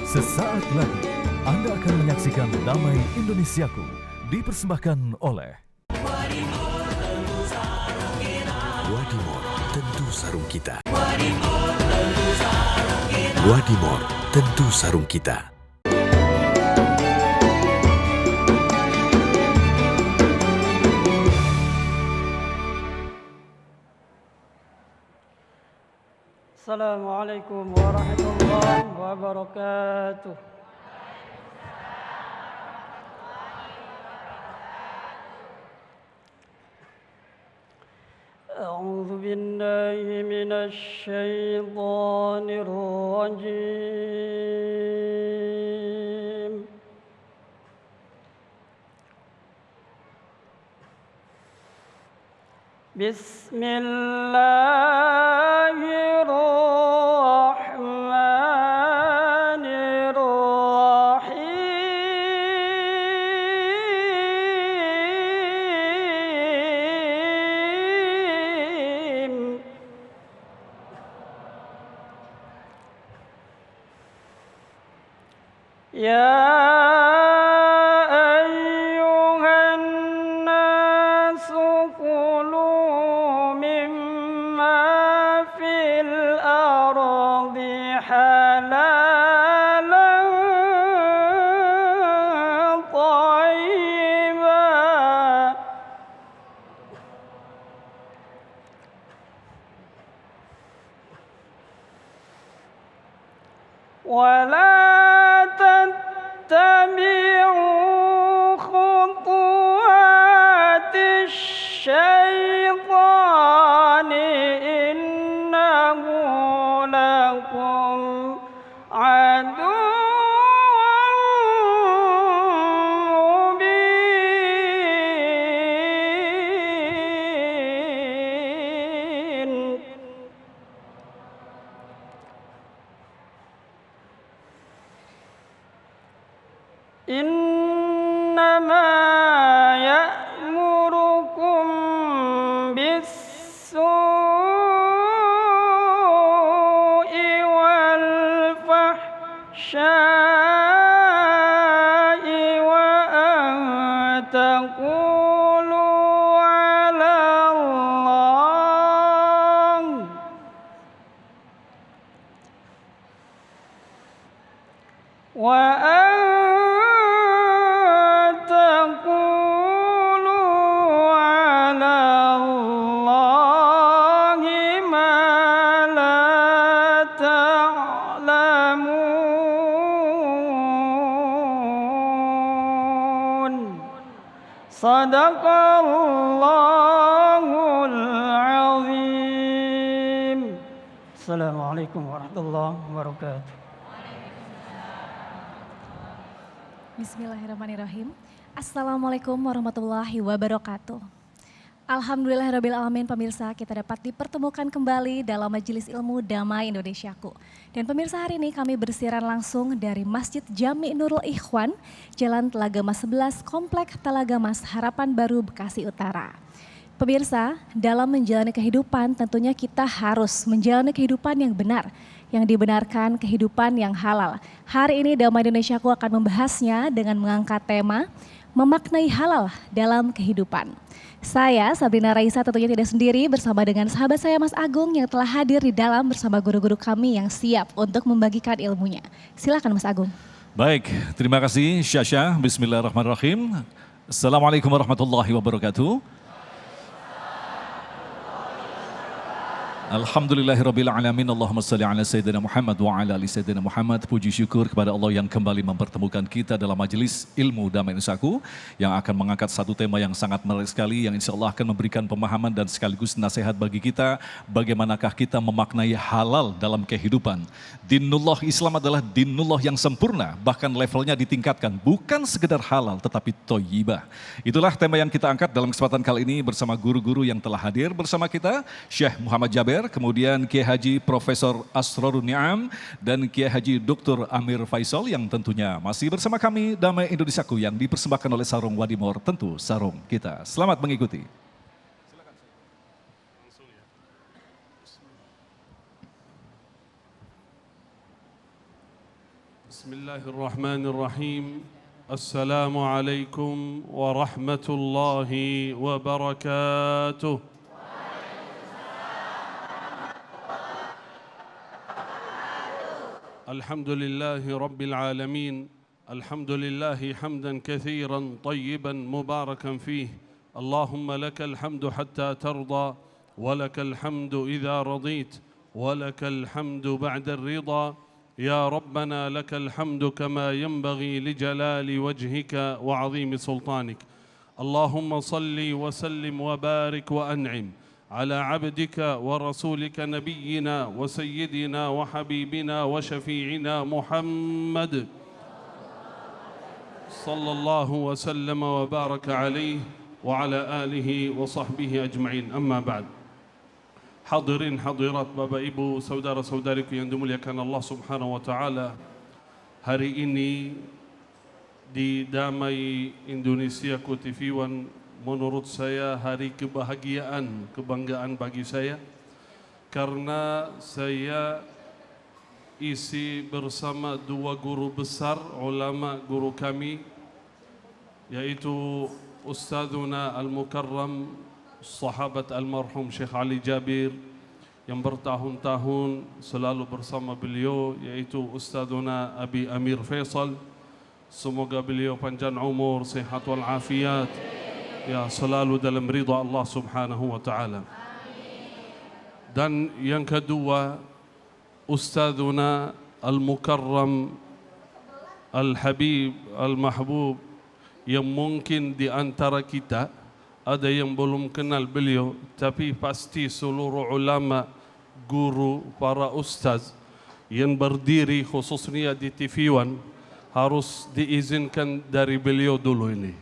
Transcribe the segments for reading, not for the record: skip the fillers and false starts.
Sesaat lagi Anda akan menyaksikan Damai Indonesiaku dipersembahkan oleh Wadimor tentu sarung kita. Wadimor tentu sarung kita. Assalamualaikum warahmatullahi wabarakatuh. أعوذ بالله من الشيطان الرجيم. بسم الله الرحمن الرحيم. يا ولا تتبعوا خطوات الشيطان إنه لكم عدو مبين. إنما يأمركم بالسوء والفحشاء وأن تقولوا على الله ما لا تعلمون. صدق الله العظيم. السلام عليكم ورحمة الله وبركاته. Bismillahirrahmanirrahim. Assalamualaikum warahmatullahi wabarakatuh. Alhamdulillahirrabbilalamin, pemirsa, kita dapat dipertemukan kembali dalam Majelis Ilmu Damai Indonesiaku. Dan pemirsa, hari ini kami bersiaran langsung dari Masjid Jami Nurul Ikhwan, Jalan Telaga Mas 11, Komplek Telaga Mas, Harapan Baru, Bekasi Utara. Pemirsa, dalam menjalani kehidupan tentunya kita harus menjalani kehidupan yang benar, yang dibenarkan, kehidupan yang halal. Hari ini Damai Indonesiaku akan membahasnya dengan mengangkat tema memaknai halal dalam kehidupan. Saya Sabrina Raisa tentunya tidak sendiri, bersama dengan sahabat saya Mas Agung yang telah hadir di dalam bersama guru-guru kami yang siap untuk membagikan ilmunya. Silakan Mas Agung. Baik, terima kasih Syasha. Bismillahirrahmanirrahim. Assalamualaikum warahmatullahi wabarakatuh. Alhamdulillahirrabbilalamin. Allahumma salli ala Sayyidina Muhammad wa ala ali Sayyidina Muhammad. Puji syukur kepada Allah yang kembali mempertemukan kita dalam Majelis Ilmu Damai Indonesiaku yang akan mengangkat satu tema yang sangat menarik sekali, yang insya Allah akan memberikan pemahaman dan sekaligus nasihat bagi kita bagaimanakah kita memaknai halal dalam kehidupan. Dinullah Islam adalah dinullah yang sempurna, bahkan levelnya ditingkatkan, bukan sekedar halal tetapi thayyibah. Itulah tema yang kita angkat dalam kesempatan kali ini bersama guru-guru yang telah hadir bersama kita, Syekh Muhammad Jaber, kemudian Kiai Haji Profesor Asrorun Ni'am, dan Kiai Haji Dr. Amir Faisal yang tentunya masih bersama kami Damai Indonesiaku yang dipersembahkan oleh Sarung Wadimor, tentu sarung kita. Selamat mengikuti. بسم الله الرحمن الرحيم. السلام عليكم ورحمة الله وبركاته. الحمد لله رب العالمين. الحمد لله حمدا كثيرا طيبا مباركا فيه. اللهم لك الحمد حتى ترضى، ولك الحمد إذا رضيت، ولك الحمد بعد الرضا. يا ربنا لك الحمد كما ينبغي لجلال وجهك وعظيم سلطانك. اللهم صل وسلم وبارك وأنعم على عبدك ورسولك نبينا وسيدنا وحبيبنا وشفيعنا محمد صلى الله وسلم وبارك عليه وعلى آله وصحبه أجمعين. أما بعد. Hadirin hadirat, Bapak Ibu, saudara-saudariku yang dimuliakan Allah Subhanahu wa taala. Hari ini di Damai Indonesiaku TV One menurut saya hari kebahagiaan, kebanggaan bagi saya karena saya isi bersama dua guru besar, ulama guru kami, yaitu Ustadzuna Al-Mukarram sahabat almarhum Syekh Ali Jabir yang bertahun-tahun selalu bersama beliau, yaitu Ustadzuna Abi Amir Faisal. Semoga beliau panjang umur, sehat wal afiat, ya selalu dalam ridha Allah Subhanahu wa taala. Dan yang kedua, Ustadzuna Al-Mukarram Al-Habib Al-Mahbub, yang mungkin di antara kita ada yang belum kenal beliau, tapi pasti seluruh ulama, guru, para ustaz yang berdiri khususnya di TV One harus diizinkan dari beliau dulu ini.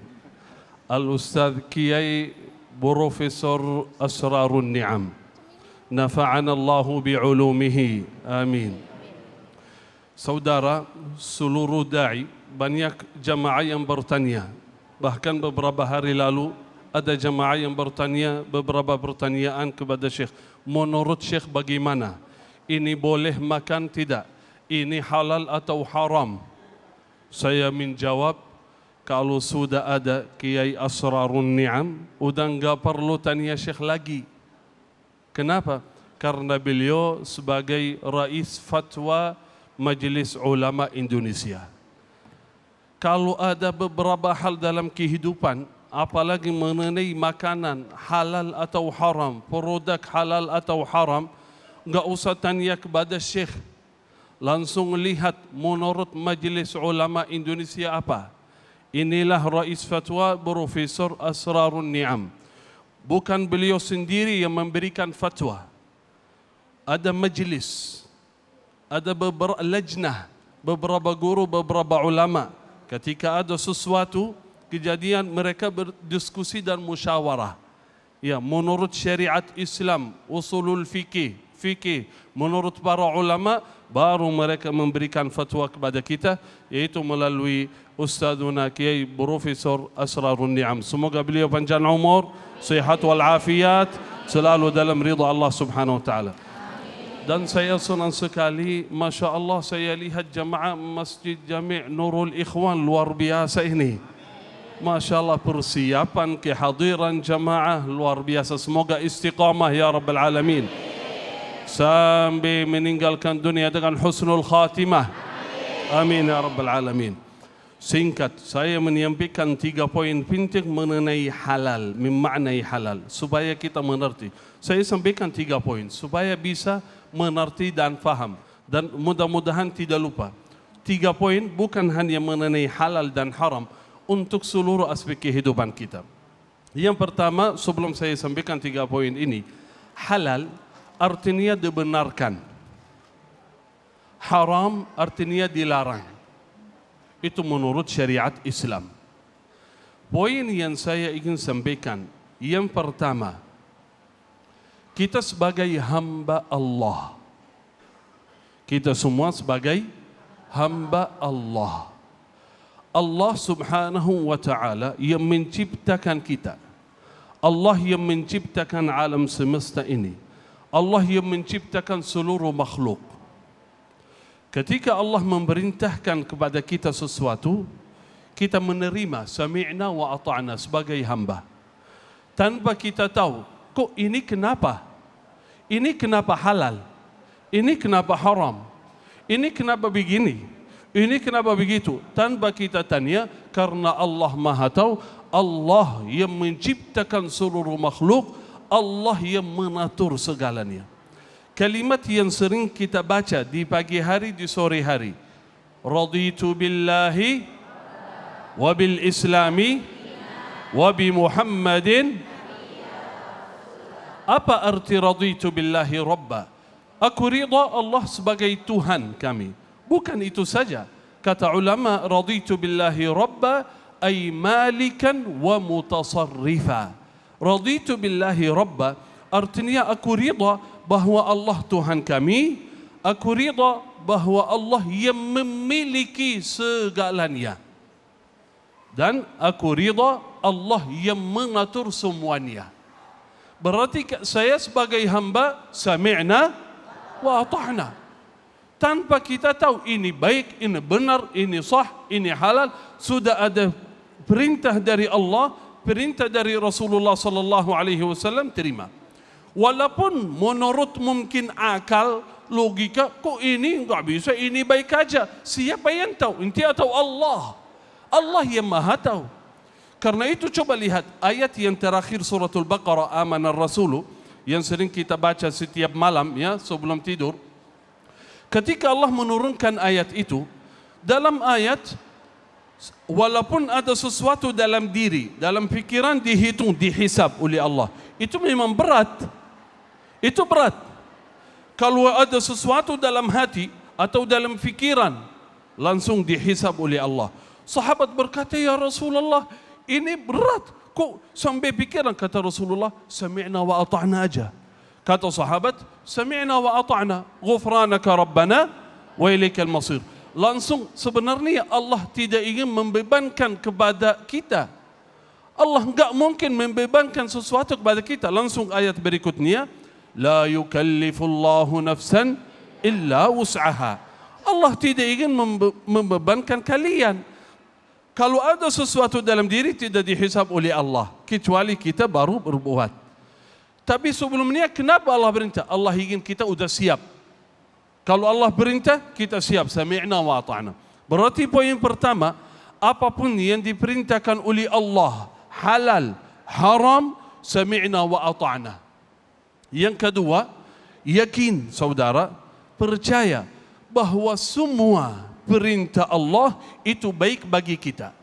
Al-Ustaz Kiai Profesor Asrarun Ni'am. Nafa'ana Allahu bi'ulumihi. Amin. Saudara, seluruh da'i, banyak jamaah yang bertanya. Bahkan beberapa hari lalu ada jamaah yang bertanya beberapa pertanyaan kepada Syekh. Menurut Syekh bagaimana? Ini boleh makan tidak? Ini halal atau haram? Saya menjawab, kalau sudah ada Kiai Asrarun Ni'am, udah enggak perlu tanya Syekh lagi. Kenapa? Karena beliau sebagai Rais Fatwa Majelis Ulama Indonesia. Kalau ada beberapa hal dalam kehidupan, apalagi mengenai makanan halal atau haram, produk halal atau haram, enggak usah tanya kepada Syekh. Langsung lihat menurut Majelis Ulama Indonesia apa. Inilah Rais Fatwa Profesor Asrarun Ni'am. Bukan beliau sendiri yang memberikan fatwa. Ada majlis, ada beberapa lajnah, beberapa guru, beberapa ulama. Ketika ada sesuatu kejadian, mereka berdiskusi dan musyawarah. Ya, menurut syariat Islam, usulul fikih, menurut para ulama, baru mereka memberikan fatwa kepada kita, yaitu melalui Ustadzuna Kiai Profesor Asrarun Ni'am. Semoga beliau panjang umur, sehat wal afiat, selalu dalam ridha Allah Subhanahu wa taala. Dan saya senang sekali, Masya Allah, saya lihat jamaah Masjid Jami' Nurul Ikhwan luar biasa ini. Masya Allah, persiapan kehadiran jamaah luar biasa. Semoga istiqamah ya Rabbal Alamin, sampai meninggalkan dunia dengan husnul khatimah. Amin ya Rabbal Alamin. Singkat, saya menyampaikan 3 poin penting mengenai halal, memaknai halal, supaya kita mengerti. Saya sampaikan 3 poin, supaya bisa mengerti dan faham. Dan mudah-mudahan tidak lupa. 3 poin bukan hanya mengenai halal dan haram, untuk seluruh aspek kehidupan kita. Yang pertama, sebelum saya sampaikan 3 poin ini, halal artinya dibenarkan, haram artinya dilarang. Itu menurut syariat Islam. Poin yang saya ingin sampaikan, yang pertama, kita sebagai hamba Allah, kita semua sebagai hamba Allah, Allah Subhanahu wa ta'ala yang menciptakan kita, Allah yang menciptakan alam semesta ini, Allah yang menciptakan seluruh makhluk. Ketika Allah memerintahkan kepada kita sesuatu, kita menerima sami'na wa ata'na sebagai hamba. Tanpa kita tahu, kok ini kenapa? Ini kenapa halal? Ini kenapa haram? Ini kenapa begini? Ini kenapa begitu? Tanpa kita tanya, karena Allah Maha Tahu, Allah yang menciptakan seluruh makhluk, Allah yang mengatur segalanya. Kalimat yang sering kita baca di pagi hari, di sore hari. Raditu billahi wa bil islami wa bi Muhammadin. Apa arti raditu billahi rabba? Aku ridha Allah sebagai Tuhan kami. Bukan itu saja. Kata ulama, raditu billahi rabba ay malikan wa mutasarrifa. Raditu billahi rabba artinya aku ridha bahwa Allah Tuhan kami, aku ridha bahwa Allah yang memiliki segalanya. Dan aku ridha Allah yang mengatur semuanya. Berarti saya sebagai hamba sami'na wa ata'na. Tanpa kita tahu ini baik, ini benar, ini sah, ini halal, sudah ada perintah dari Allah, perintah dari Rasulullah sallallahu alaihi wasallam, terima. Walaupun menurut mungkin akal, logika, kok ini enggak bisa, ini baik aja. Siapa yang tahu? Enti atau Allah? Allah yang Maha tahu. Karena itu coba lihat ayat yang terakhir suratul Baqarah, amanar rasulu, yang sering kita baca setiap malam ya sebelum tidur. Ketika Allah menurunkan ayat itu, dalam ayat walaupun ada sesuatu dalam diri, dalam fikiran dihitung, dihisab oleh Allah, itu memang berat. Itu berat. Kalau ada sesuatu dalam hati atau dalam fikiran, langsung dihisab oleh Allah. Sahabat berkata, ya Rasulullah, ini berat. Kok sampai pikiran? Kata Rasulullah, sami'na wa ata'na aja. Kata sahabat, sami'na wa ata'na, ghufranaka rabbana wa ilaikal masir. Langsung sebenarnya Allah tidak ingin membebankan kepada kita. Allah enggak mungkin membebankan sesuatu kepada kita. Langsung ayat berikutnya, la yukallifullahu nafsan illa wus'aha. Allah tidak ingin membebankan kalian. Kalau ada sesuatu dalam diri tidak dihisab oleh Allah, kecuali kita baru berbuat. Tapi sebelumnya kenapa Allah perintah? Allah ingin kita sudah siap. Kalau Allah perintah, kita siap. Sami'na wa ata'na. Berarti poin pertama, apapun yang diperintahkan oleh Allah, halal, haram, sami'na wa ata'na. Yang kedua, yakin saudara, percaya bahwa semua perintah Allah itu baik bagi kita.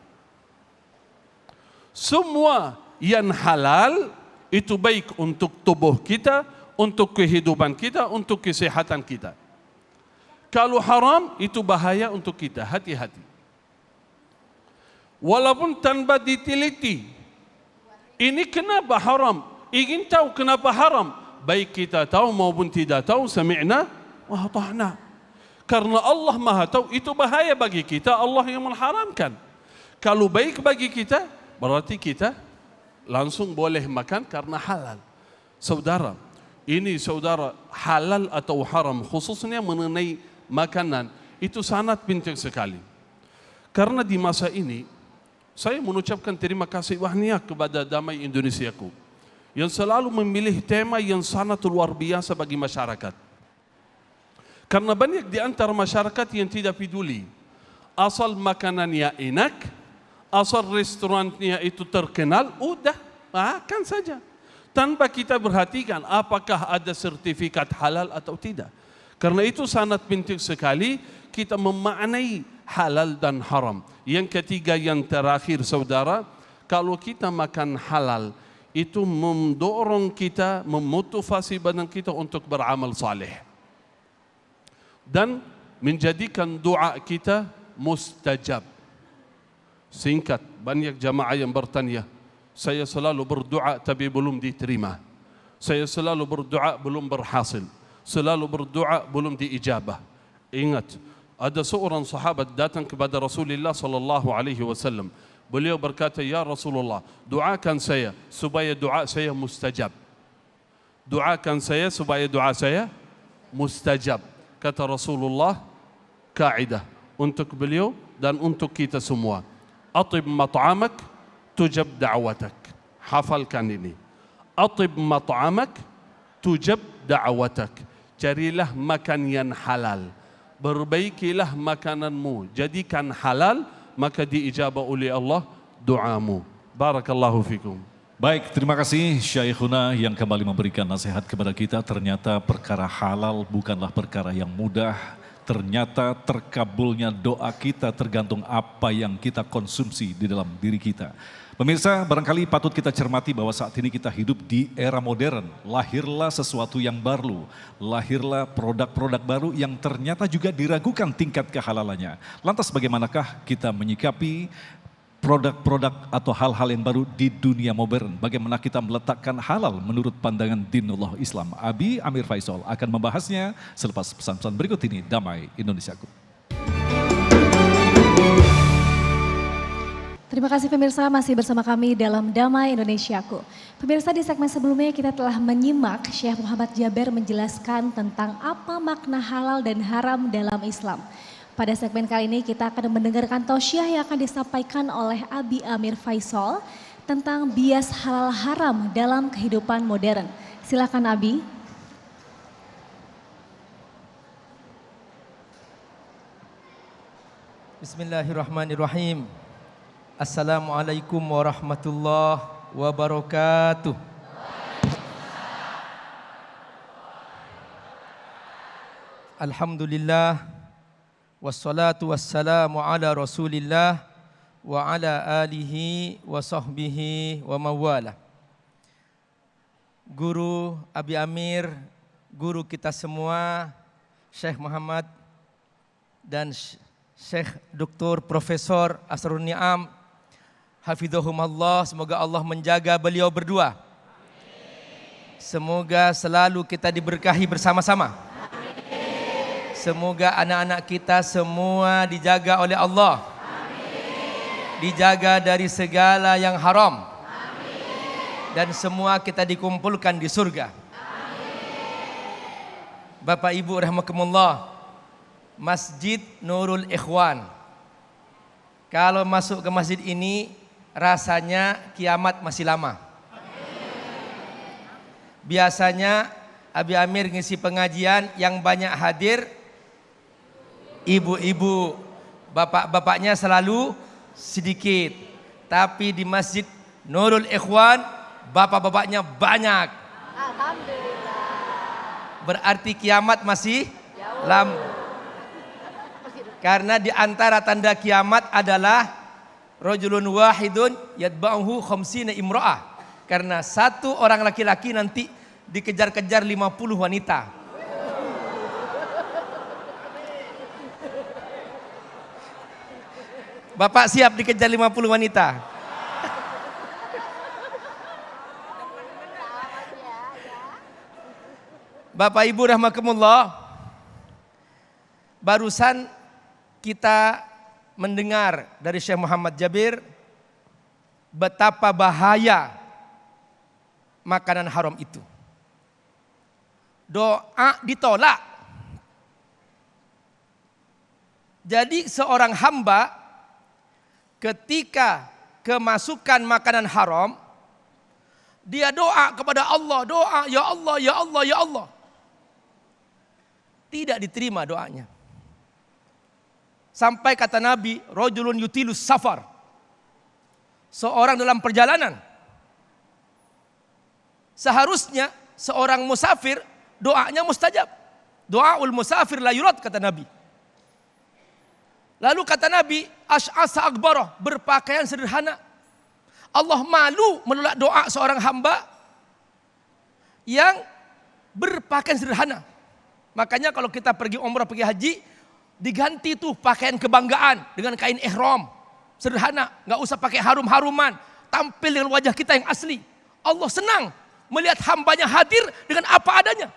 Semua yang halal itu baik untuk tubuh kita, untuk kehidupan kita, untuk kesehatan kita. Kalau haram itu bahaya untuk kita, hati-hati. Walaupun tanpa diteliti, ini kenapa haram? Ingin tahu kenapa haram? Baik kita tahu maupun tidak tahu, sami'na wa ata'na. Karena Allah Maha tahu itu bahaya bagi kita, Allah yang mengharamkan. Kalau baik bagi kita, berarti kita langsung boleh makan karena halal. Saudara, ini saudara, halal atau haram khususnya mengenai makanan itu sangat penting sekali. Karena di masa ini saya mengucapkan terima kasih banyak kepada Damai Indonesiaku yang selalu memilih tema yang sangat luar biasa bagi masyarakat. Karena banyak di antara masyarakat yang tidak peduli asal makanannya enak, asal restorannya itu terkenal, udah makan saja. Tanpa kita perhatikan apakah ada sertifikat halal atau tidak. Karena itu sangat penting sekali kita memaknai halal dan haram. Yang ketiga yang terakhir saudara, kalau kita makan halal, itu mendorong kita, memotivasi badan kita untuk beramal saleh. Dan menjadikan doa kita mustajab. Singkat, banyak jamaah yang bertanya, saya selalu berdoa tapi belum diterima. Saya selalu berdoa belum berhasil. Selalu berdoa belum diijabah. Ingat, ada seorang sahabat datang kepada Rasulullah sallallahu alaihi wasallam. Beliau berkata, ya Rasulullah, doakan saya supaya doa saya mustajab. Doakan saya supaya doa saya mustajab. Kata Rasulullah, kaidah untuk beliau dan untuk kita semua. Atib mat'amak tujab da'watak. Hafalkan ini. Atib mat'amak tujab da'watak. Carilah makan yang halal. Perbaikilah makananmu. Jadikan halal, maka diijabah oleh Allah doamu. Barakallahu fikum. Baik, terima kasih Syekhuna yang kembali memberikan nasihat kepada kita. Ternyata perkara halal bukanlah perkara yang mudah. Ternyata terkabulnya doa kita tergantung apa yang kita konsumsi di dalam diri kita. Pemirsa, barangkali patut kita cermati bahwa saat ini kita hidup di era modern. Lahirlah sesuatu yang baru, lahirlah produk-produk baru yang ternyata juga diragukan tingkat kehalalannya. Lantas bagaimanakah kita menyikapi produk-produk atau hal-hal yang baru di dunia modern? Bagaimana kita meletakkan halal menurut pandangan dinullah Islam? Abi Amir Faisal akan membahasnya selepas pesan-pesan berikut ini. Damai Indonesiaku. Terima kasih pemirsa, masih bersama kami dalam Damai Indonesiaku. Pemirsa, di segmen sebelumnya kita telah menyimak Syekh Muhammad Jaber menjelaskan tentang apa makna halal dan haram dalam Islam. Pada segmen kali ini kita akan mendengarkan tausiah yang akan disampaikan oleh Abi Amir Faisal tentang bias halal haram dalam kehidupan modern. Silakan Abi. Bismillahirrahmanirrahim. Assalamualaikum warahmatullahi wabarakatuh. Alhamdulillah. Wassalatu wassalamu ala rasulillah wa ala alihi wa sahbihi wa mawala. Guru Abi Amir, guru kita semua, Syekh Muhammad dan Syekh Dr. Profesor Asrul Ni'am, hafidhahumallah, semoga Allah menjaga beliau berdua. Semoga selalu kita diberkahi bersama-sama. Semoga anak-anak kita semua dijaga oleh Allah. Amin. Dijaga dari segala yang haram. Amin. Dan semua kita dikumpulkan di surga. Amin. Bapak Ibu rahimakumullah, Masjid Nurul Ikhwan. Kalau masuk ke masjid ini rasanya kiamat masih lama. Amin. Biasanya Abi Amir ngisi pengajian yang banyak hadir ibu-ibu, bapak-bapaknya selalu sedikit. Tapi di Masjid Nurul Ikhwan, bapak-bapaknya banyak. Alhamdulillah. Berarti kiamat masih lama. Karena di antara tanda kiamat adalah rajulun wahidun yatba'uhu khamsina imra'ah. Karena satu orang laki-laki nanti dikejar-kejar 50 wanita. Bapak siap dikejar 50 wanita? Bapak Ibu rahimakumullah, barusan kita mendengar dari Syekh Muhammad Jabir betapa bahaya makanan haram itu. Doa ditolak. Jadi seorang hamba ketika kemasukan makanan haram, dia doa kepada Allah, doa ya Allah, ya Allah, ya Allah. Tidak diterima doanya. Sampai kata Nabi, rajulun yutilus safar. Seorang dalam perjalanan. Seharusnya seorang musafir doanya mustajab. Doaul musafir la yurad kata Nabi. Lalu kata Nabi, Ash'asa akbarah, berpakaian sederhana. Allah malu menolak doa seorang hamba yang berpakaian sederhana. Makanya kalau kita pergi umrah, pergi haji, diganti tuh pakaian kebanggaan dengan kain ihram. Sederhana, nggak usah pakai harum-haruman. Tampil dengan wajah kita yang asli. Allah senang melihat hambanya hadir dengan apa adanya.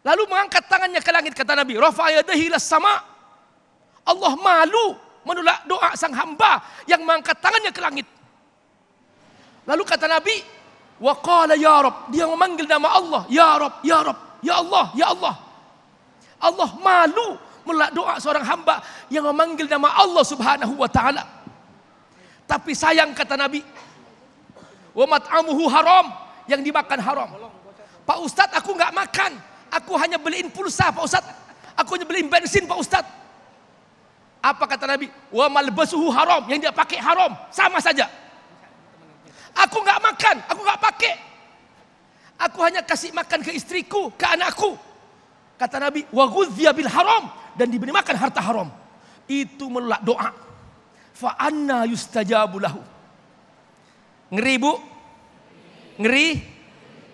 Lalu mengangkat tangannya ke langit, kata Nabi, rafa'a yadayhi ilas sama. Allah malu menolak doa sang hamba yang mengangkat tangannya ke langit. Lalu kata Nabi, wa qala ya Rabb, dia memanggil nama Allah, ya Rabb, ya Rabb, ya Allah, ya Allah. Allah malu menolak doa seorang hamba yang memanggil nama Allah Subhanahu wa taala. Tapi sayang kata Nabi, wa mat'amuhu haram, yang dimakan haram. Pak Ustadz, aku nggak makan, aku hanya beliin pulsa Pak Ustadz, aku hanya beliin bensin Pak Ustadz. Apa kata Nabi? Wa malbasuhu haram, yang dia pakai haram, sama saja. Aku nggak makan, aku nggak pakai. Aku hanya kasih makan ke istriku, ke anakku. Kata Nabi, wa ghudhiya bil haram, dan diberi makan harta haram. Itu menolak doa. Fa anna yustajabu lahu. Ngeri Bu? Ngeri?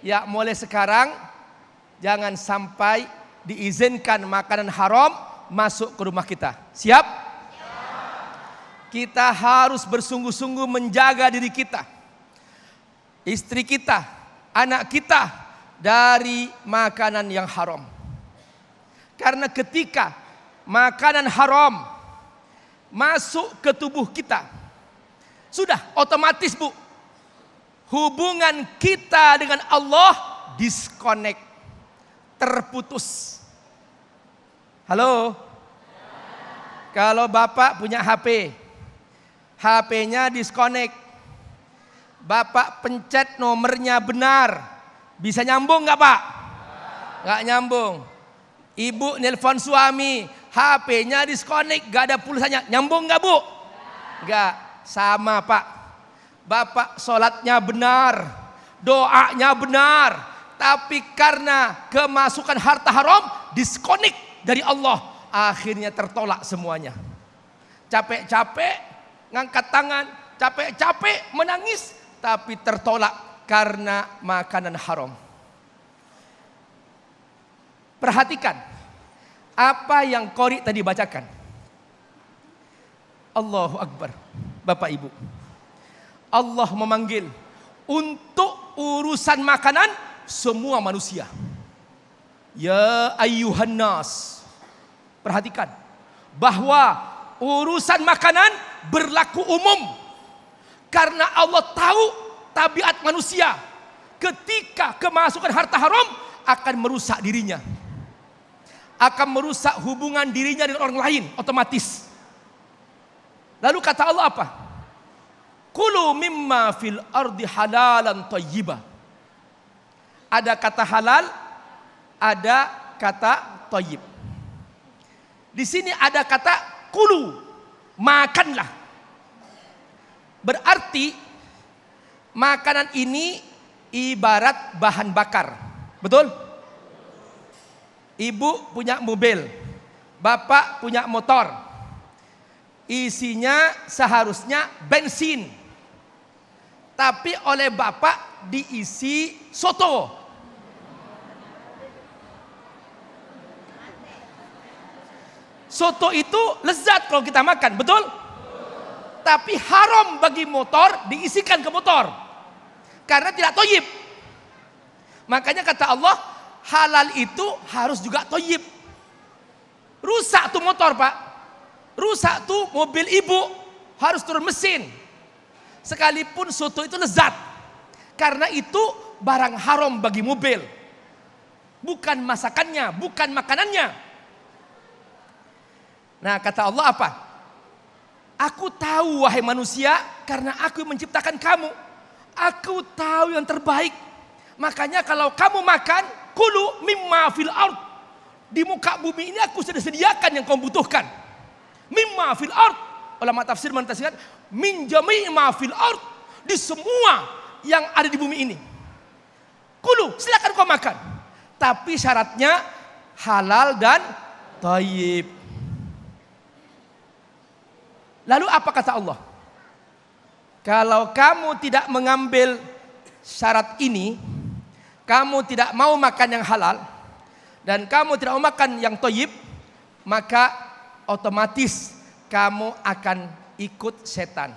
Ya, mulai sekarang jangan sampai diizinkan makanan haram masuk ke rumah kita. Siap? Kita harus bersungguh-sungguh menjaga diri kita, istri kita, anak kita dari makanan yang haram. Karena ketika makanan haram masuk ke tubuh kita, sudah otomatis Bu, hubungan kita dengan Allah disconnect, terputus. Halo? Kalau Bapak punya HP, HP-nya disconnect, Bapak pencet nomornya benar, bisa nyambung nggak Pak? Nggak nyambung. Ibu nelpon suami, HP-nya disconnect, nggak ada pulsanya, nyambung nggak Bu? Nggak, sama Pak. Bapak sholatnya benar, doanya benar, tapi karena kemasukan harta haram, disconnect dari Allah, akhirnya tertolak semuanya. Capek-capek ngangkat tangan, capek-capek menangis, tapi tertolak karena makanan haram. Perhatikan apa yang Qori tadi bacakan. Allahu Akbar. Bapak Ibu, Allah memanggil untuk urusan makanan semua manusia. Ya ayyuhan nas. Perhatikan bahwa urusan makanan berlaku umum. Karena Allah tahu tabiat manusia. Ketika kemasukan harta haram akan merusak dirinya, akan merusak hubungan dirinya dengan orang lain otomatis. Lalu kata Allah apa? Kulu mimma fil ardi halalan thayyibah. Ada kata halal, ada kata thayyib. Di sini ada kata kulu, makanlah. Berarti makanan ini ibarat bahan bakar. Betul? Ibu punya mobil, bapak punya motor, isinya seharusnya bensin, tapi oleh bapak diisi soto. Soto itu lezat kalau kita makan, betul? Tapi haram bagi motor diisikan ke motor, karena tidak thayyib. Makanya kata Allah, halal itu harus juga thayyib. Rusak tuh motor Pak, rusak tuh mobil ibu, harus turun mesin. Sekalipun soto itu lezat, karena itu barang haram bagi mobil, bukan masakannya, bukan makanannya. Nah kata Allah apa? Aku tahu wahai manusia, karena aku menciptakan kamu, aku tahu yang terbaik. Makanya kalau kamu makan, kulu mimma fil ard, di muka bumi ini aku sudah sediakan yang kamu butuhkan. Mimma fil ard, ulama tafsir mentafsirkan min jami' ma fil ard, di semua yang ada di bumi ini. Kulu, silakan kau makan, tapi syaratnya halal dan thayyib. Lalu apa kata Allah? Kalau kamu tidak mengambil syarat ini, kamu tidak mau makan yang halal, dan kamu tidak mau makan yang thayyib, maka otomatis kamu akan ikut setan.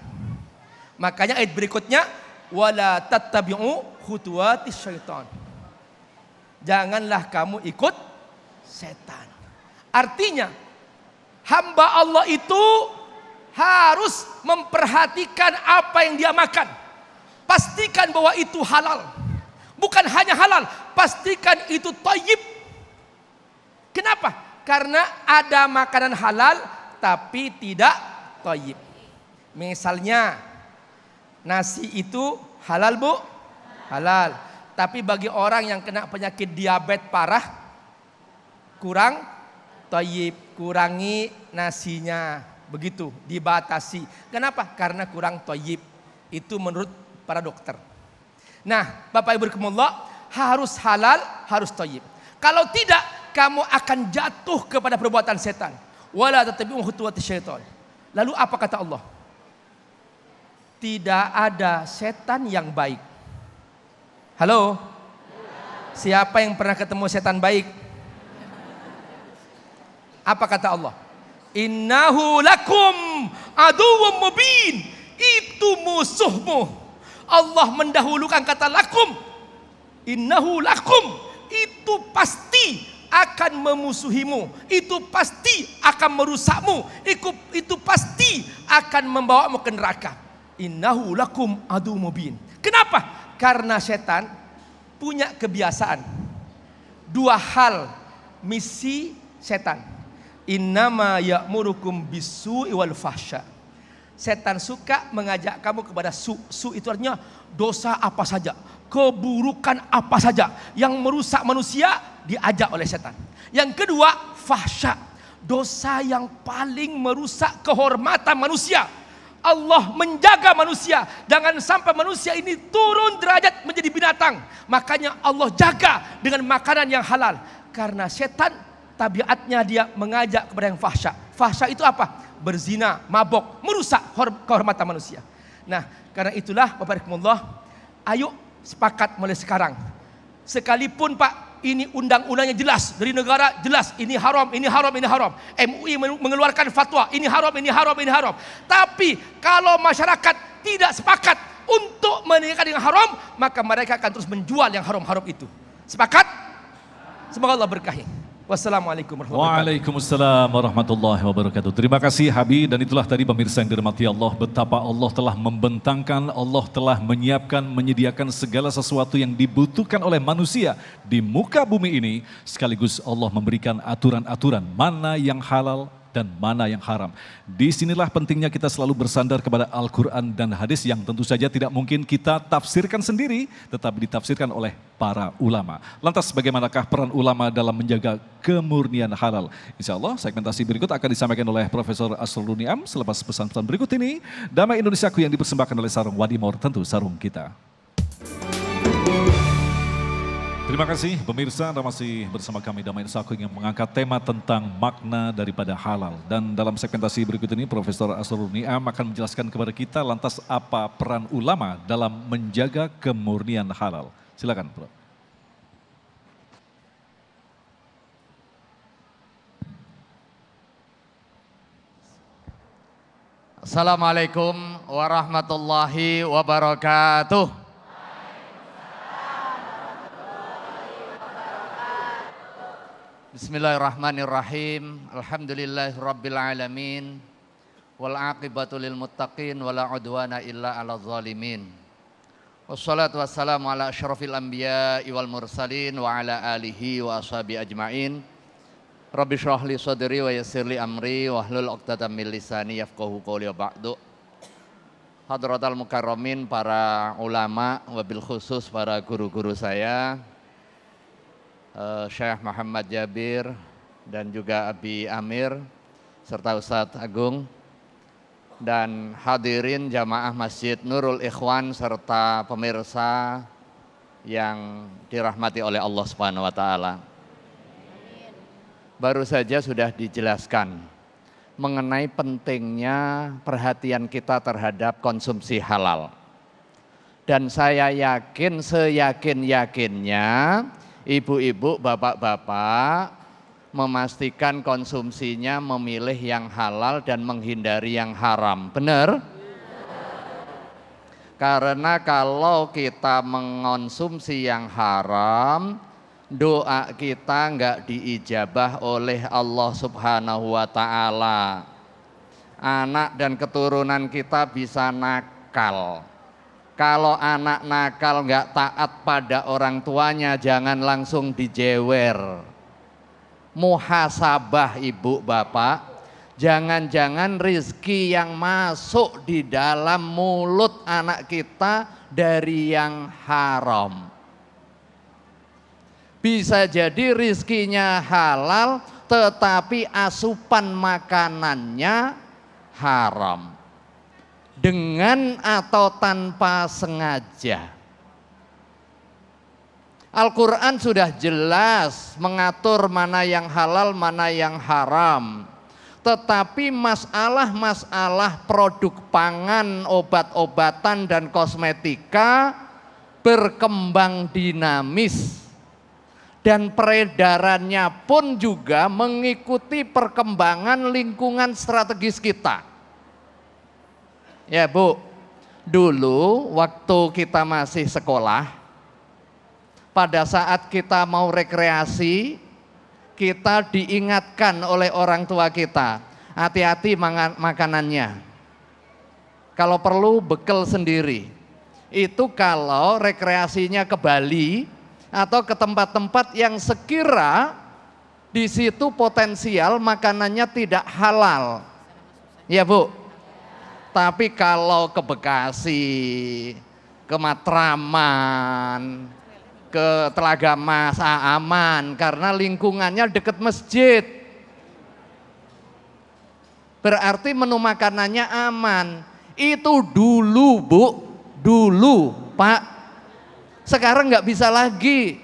Makanya ayat berikutnya, wala tattabi'u khutuwatis syaitan. Janganlah kamu ikut setan. Artinya, hamba Allah itu harus memperhatikan apa yang dia makan. Pastikan bahwa itu halal. Bukan hanya halal, pastikan itu thayyib. Kenapa? Karena ada makanan halal tapi tidak thayyib. Misalnya nasi itu halal Bu? Halal. Tapi bagi orang yang kena penyakit diabetes parah kurang thayyib, kurangi nasinya. Begitu, dibatasi. Kenapa? Karena kurang thayyib. Itu menurut para dokter. Nah, Bapak Ibu rahimakumullah, harus halal, harus thayyib. Kalau tidak, kamu akan jatuh kepada perbuatan setan. Wala tattabi'u khutuwati syaitan. Lalu apa kata Allah? Tidak ada setan yang baik. Halo? Siapa yang pernah ketemu setan baik? Apa kata Allah? Innahu lakum aduwwum mubin. Itu musuhmu. Allah mendahulukan kata lakum. Innahu lakum. Itu pasti akan memusuhimu. Itu pasti akan merusakmu. Itu pasti akan membawamu ke neraka. Innahu lakum aduwwum mubin. Kenapa? Karena setan punya kebiasaan. Dua hal misi setan. Innama ya'murukum bisu'i wal fahsya. Setan suka mengajak kamu kepada su itu artinya dosa apa saja, keburukan apa saja yang merusak manusia diajak oleh setan. Yang kedua, fahsya, dosa yang paling merusak kehormatan manusia. Allah menjaga manusia, jangan sampai manusia ini turun derajat menjadi binatang. Makanya Allah jaga dengan makanan yang halal. Karena setan tabiatnya dia mengajak kepada yang fahsya. Fahsya itu apa? Berzina, mabok, merusak kehormatan manusia. Nah, karena itulah Bapak rahimakumullah, ayo sepakat mulai sekarang. Sekalipun Pak, ini undang-undangnya jelas dari negara, jelas ini haram, ini haram, ini haram. MUI mengeluarkan fatwa, ini haram, ini haram, ini haram. Tapi kalau masyarakat tidak sepakat untuk meninggalkan yang haram, maka mereka akan terus menjual yang haram-haram itu. Sepakat? Semoga Allah berkahi. Wassalamualaikum warahmatullahi wabarakatuh. Waalaikumsalam warahmatullahi wabarakatuh. Terima kasih Habib, dan itulah tadi pemirsa yang dirahmati Allah, betapa Allah telah membentangkan, Allah telah menyiapkan, menyediakan segala sesuatu yang dibutuhkan oleh manusia di muka bumi ini, sekaligus Allah memberikan aturan-aturan mana yang halal dan mana yang haram. Disinilah pentingnya kita selalu bersandar kepada Al-Quran dan hadis yang tentu saja tidak mungkin kita tafsirkan sendiri, tetapi ditafsirkan oleh para ulama. Lantas bagaimanakah peran ulama dalam menjaga kemurnian halal? Insya Allah segmentasi berikut akan disampaikan oleh Profesor Asrul Niam selepas pesan-pesan berikut ini. Damai Indonesiaku yang dipersembahkan oleh Sarung Wadimor, tentu sarung kita. Terima kasih pemirsa, Anda masih bersama kami Damai Indonesiaku yang mengangkat tema tentang makna daripada halal. Dan dalam segmentasi berikut ini Profesor Asrul Niam akan menjelaskan kepada kita lantas apa peran ulama dalam menjaga kemurnian halal. Silakan, Prof. Assalamualaikum warahmatullahi wabarakatuh. Bismillahirrahmanirrahim. Alhamdulillahirabbil alamin. Wal aqibatu lil muttaqin wala udwana illa 'alal zalimin. Wassalatu wassalamu ala asyrafil anbiya'i wal mursalin wa ala alihi wa ashabi ajmain. Rabbi shrah li sadri wa yassir li amri wa hlul 'uqdatam min lisani yafqahu qawli wa ba'du. Hadratal mukarramin, para ulama, wabil khusus para guru-guru saya, Syekh Muhammad Jabir dan juga Abi Amir serta Ustadz Agung, dan hadirin jamaah Masjid Nurul Ikhwan serta pemirsa yang dirahmati oleh Allah Subhanahu wa taala. Baru saja sudah dijelaskan mengenai pentingnya perhatian kita terhadap konsumsi halal. Dan saya yakin, seyakin-yakinnya ibu-ibu, bapak-bapak memastikan konsumsinya memilih yang halal dan menghindari yang haram. Benar? Karena kalau kita mengonsumsi yang haram, doa kita enggak diijabah oleh Allah Subhanahu wa taala. Anak dan keturunan kita bisa nakal. Kalau anak nakal nggak taat pada orang tuanya, jangan langsung dijewer. muhasabah ibu bapak. Jangan-jangan rizki yang masuk di dalam mulut anak kita dari yang haram. Bisa jadi rizkinya halal tetapi asupan makanannya haram. Dengan atau tanpa sengaja. Al-Quran sudah jelas mengatur mana yang halal, mana yang haram. Tetapi masalah-masalah produk pangan, obat-obatan dan kosmetika berkembang dinamis. Dan peredarannya pun juga mengikuti perkembangan lingkungan strategis kita. Ya Bu, dulu waktu kita masih sekolah, pada saat kita mau rekreasi, kita diingatkan oleh orang tua kita, hati-hati makanannya. Kalau perlu bekal sendiri. Itu kalau rekreasinya ke Bali atau ke tempat-tempat yang sekira di situ potensial makanannya tidak halal. Ya Bu. Tapi kalau ke Bekasi, ke Matraman, ke Telaga Mas, aman karena lingkungannya dekat masjid. Berarti menu makanannya aman. Itu dulu Bu, dulu Pak. Sekarang nggak bisa lagi.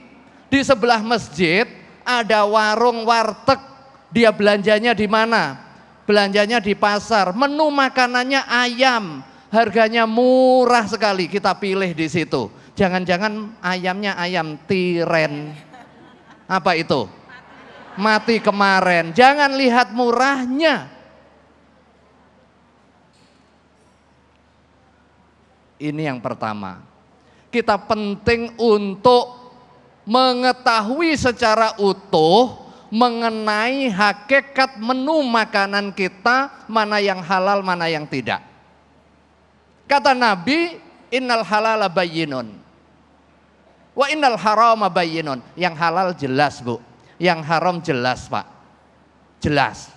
Di sebelah masjid ada warung warteg. Dia belanjanya di mana? Belanjanya di pasar. Menu makanannya ayam. Harganya murah sekali. Kita pilih di situ. Jangan-jangan ayamnya ayam tiren. Apa itu? Mati kemarin. Jangan lihat murahnya. Ini yang pertama. Kita penting untuk mengetahui secara utuh mengenai hakikat menu makanan kita, mana yang halal, mana yang tidak. Kata Nabi, innal halala bayyinun. Wa innal harama bayyinun. Yang halal jelas Bu, yang haram jelas Pak. Jelas.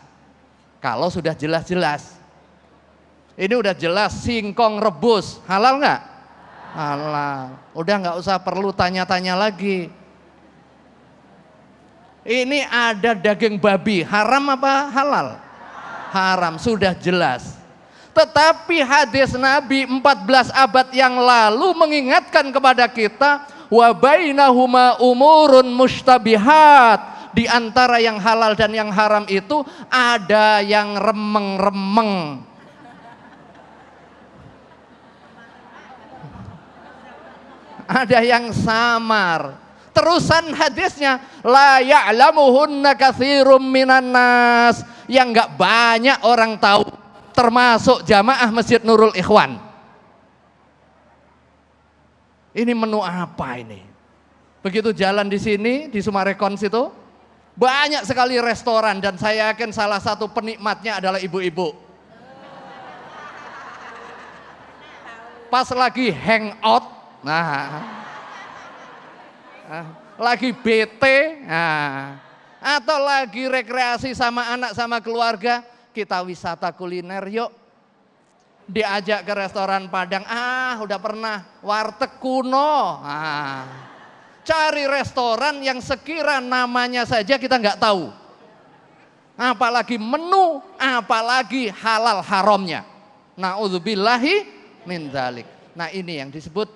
Kalau sudah jelas-jelas. Ini udah jelas singkong rebus, halal nggak? Halal. Udah nggak usah perlu tanya-tanya lagi. Ini ada daging babi, haram apa halal? Haram, sudah jelas. Tetapi hadis Nabi 14 abad yang lalu mengingatkan kepada kita, wa bainahuma umurun mustabihat. Di antara yang halal dan yang haram itu ada yang remeng-remeng. Ada yang samar. Terusan hadisnya, la ya'lamuhunna katsirum minan nas. Yang enggak banyak orang tahu, termasuk jamaah Masjid Nurul Ikhwan. Ini menu apa ini? Begitu jalan di sini, di Sumarekon situ, banyak sekali restoran dan saya yakin salah satu penikmatnya adalah ibu-ibu. Pas lagi hangout, lagi bete, atau lagi rekreasi sama anak sama keluarga, kita wisata kuliner yuk. Diajak ke restoran Padang, udah pernah, warteg kuno. Cari restoran yang sekira namanya saja kita nggak tahu. Apalagi menu, apalagi halal haramnya. Na'udzubillahi min dzalik. Nah ini yang disebut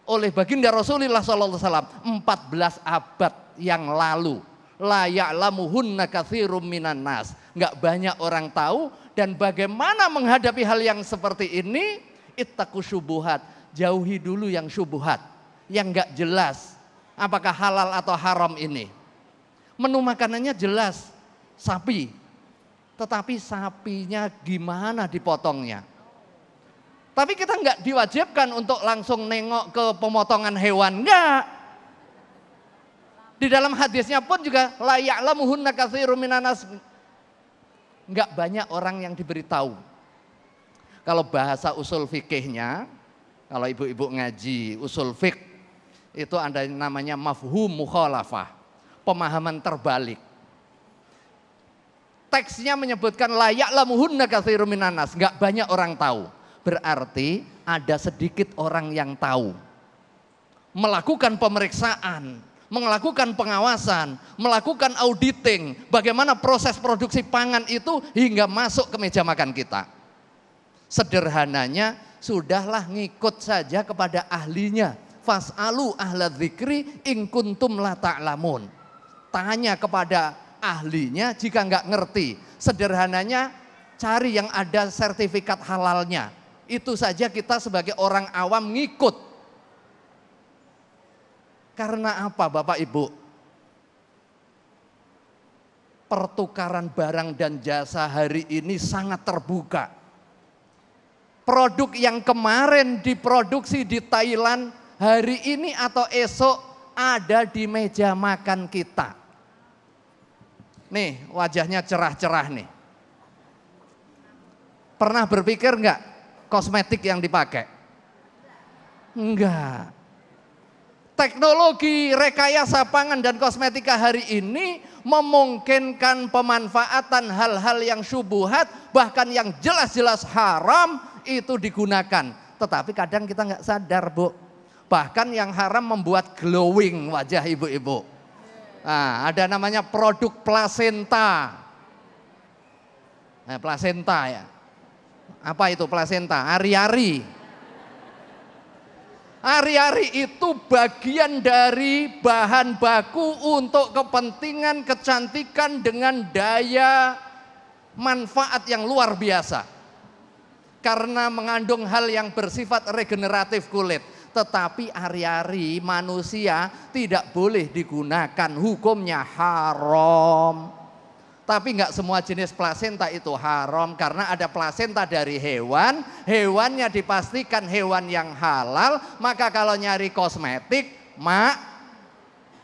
oleh baginda Rasulullah SAW 14 abad yang lalu. La ya'lamuhunna katsirum minan nas. Enggak banyak orang tahu dan bagaimana menghadapi hal yang seperti ini? Ittaqu syubuhat. Jauhi dulu yang syubuhat, yang enggak jelas. Apakah halal atau haram ini? Menu makanannya jelas, sapi. Tetapi sapinya gimana dipotongnya? Tapi kita enggak diwajibkan untuk langsung nengok ke pemotongan hewan, enggak. Di dalam hadisnya pun juga la ya'lamuhunna katsirum minan nas. Enggak banyak orang yang diberitahu. Kalau bahasa usul fikihnya, kalau ibu-ibu ngaji usul fik, itu ada namanya mafhum mukhalafah, pemahaman terbalik. Teksnya menyebutkan la ya'lamuhunna katsirun minan nas, enggak banyak orang tahu. Berarti ada sedikit orang yang tahu. Melakukan pemeriksaan, melakukan pengawasan, melakukan auditing, bagaimana proses produksi pangan itu hingga masuk ke meja makan kita. Sederhananya, sudahlah ngikut saja kepada ahlinya. Fas'alu ahla dzikri in kuntum la ta'lamun. Tanya kepada ahlinya jika nggak ngerti. Sederhananya, cari yang ada sertifikat halalnya. Itu saja kita sebagai orang awam ngikut. Karena apa Bapak Ibu? Pertukaran barang dan jasa hari ini sangat terbuka. Produk yang kemarin diproduksi di Thailand, hari ini atau esok ada di meja makan kita. Nih wajahnya cerah-cerah nih. Pernah berpikir enggak kosmetik yang dipakai? Enggak. Teknologi rekayasa pangan dan kosmetika hari ini memungkinkan pemanfaatan hal-hal yang syubhat, bahkan yang jelas-jelas haram itu digunakan. Tetapi kadang kita nggak sadar Bu. Bahkan yang haram membuat glowing wajah ibu-ibu. Nah, ada namanya produk plasenta. Nah, plasenta ya. Apa itu plasenta? Ari-ari. Ari-ari itu bagian dari bahan baku untuk kepentingan kecantikan dengan daya manfaat yang luar biasa. Karena mengandung hal yang bersifat regeneratif kulit. Tetapi ari-ari manusia tidak boleh digunakan, hukumnya haram. Tapi enggak semua jenis plasenta itu haram, karena ada plasenta dari hewan, hewannya dipastikan hewan yang halal. Maka kalau nyari kosmetik,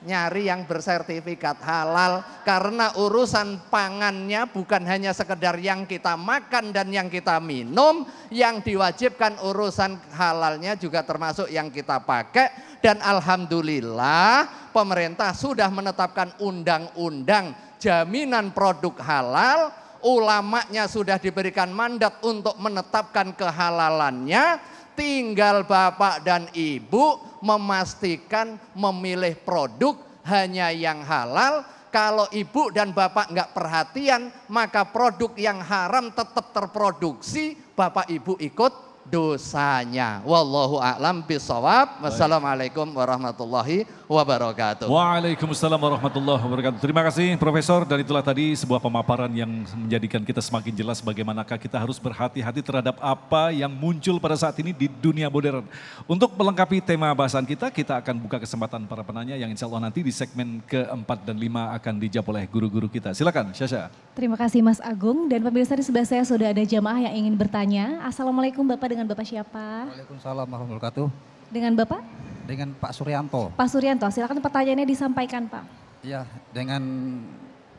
nyari yang bersertifikat halal, karena urusan pangannya bukan hanya sekedar yang kita makan dan yang kita minum, yang diwajibkan urusan halalnya juga termasuk yang kita pakai. Dan alhamdulillah pemerintah sudah menetapkan undang-undang jaminan produk halal, ulamanya sudah diberikan mandat untuk menetapkan kehalalannya. Tinggal bapak dan ibu memastikan memilih produk hanya yang halal. Kalau ibu dan bapak nggak perhatian, maka produk yang haram tetap terproduksi, bapak ibu ikut dosanya. Wallahu a'lam bishawab. Wassalamualaikum warahmatullahi wabarakatuh. Waalaikumsalam warahmatullahi wabarakatuh. Terima kasih Profesor, dan itulah tadi sebuah pemaparan yang menjadikan kita semakin jelas bagaimanakah kita harus berhati-hati terhadap apa yang muncul pada saat ini di dunia modern. Untuk melengkapi tema bahasan kita, kita akan buka kesempatan para penanya yang insya Allah nanti di segmen ke-4 dan 5 akan dijawab oleh guru-guru kita. Silakan Syasha. Terima kasih Mas Agung, dan pemirsa di sebelah saya sudah ada jamaah yang ingin bertanya. Assalamualaikum Bapak, dengan Bapak siapa? Waalaikumsalam warahmatullahi wabarakatuh. Dengan Bapak? Dengan Pak Suryanto. Pak Suryanto, silakan pertanyaannya disampaikan Pak. Iya, dengan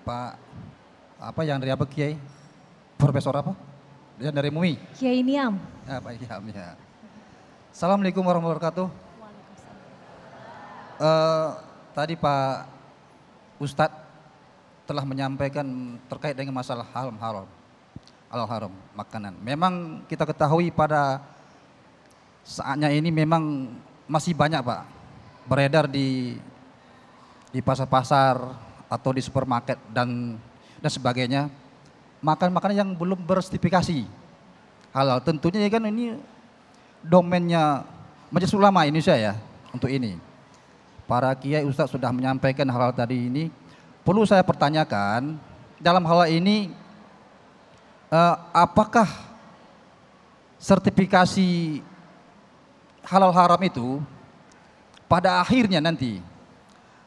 Pak yang dari apa Kiai? Profesor apa? Dia dari MUI. Kiai Niam. Ya, Pak Niam ya. Assalamualaikum warahmatullahi wabarakatuh. Tadi Pak Ustadz telah menyampaikan terkait dengan masalah halal makanan. Memang kita ketahui pada saatnya ini memang masih banyak Pak beredar di pasar-pasar atau di supermarket dan sebagainya, makanan yang belum bersertifikasi halal. Tentunya kan ini domainnya Majelis Ulama Indonesia ya untuk ini. Para kiai ustadz sudah menyampaikan hal tadi ini. Perlu saya pertanyakan dalam hal ini, apakah sertifikasi halal haram itu pada akhirnya nanti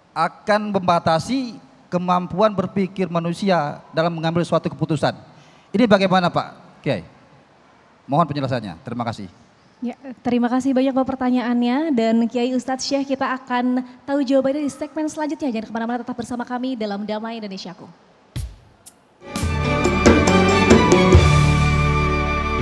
akan membatasi kemampuan berpikir manusia dalam mengambil suatu keputusan? Ini bagaimana Pak Kiai? Mohon penjelasannya. Terima kasih. Ya, terima kasih banyak Bapak pertanyaannya, dan Kiai Ustadz Syekh kita akan tahu jawabannya di segmen selanjutnya. Jangan kemana-mana, tetap bersama kami dalam Damai Indonesiaku.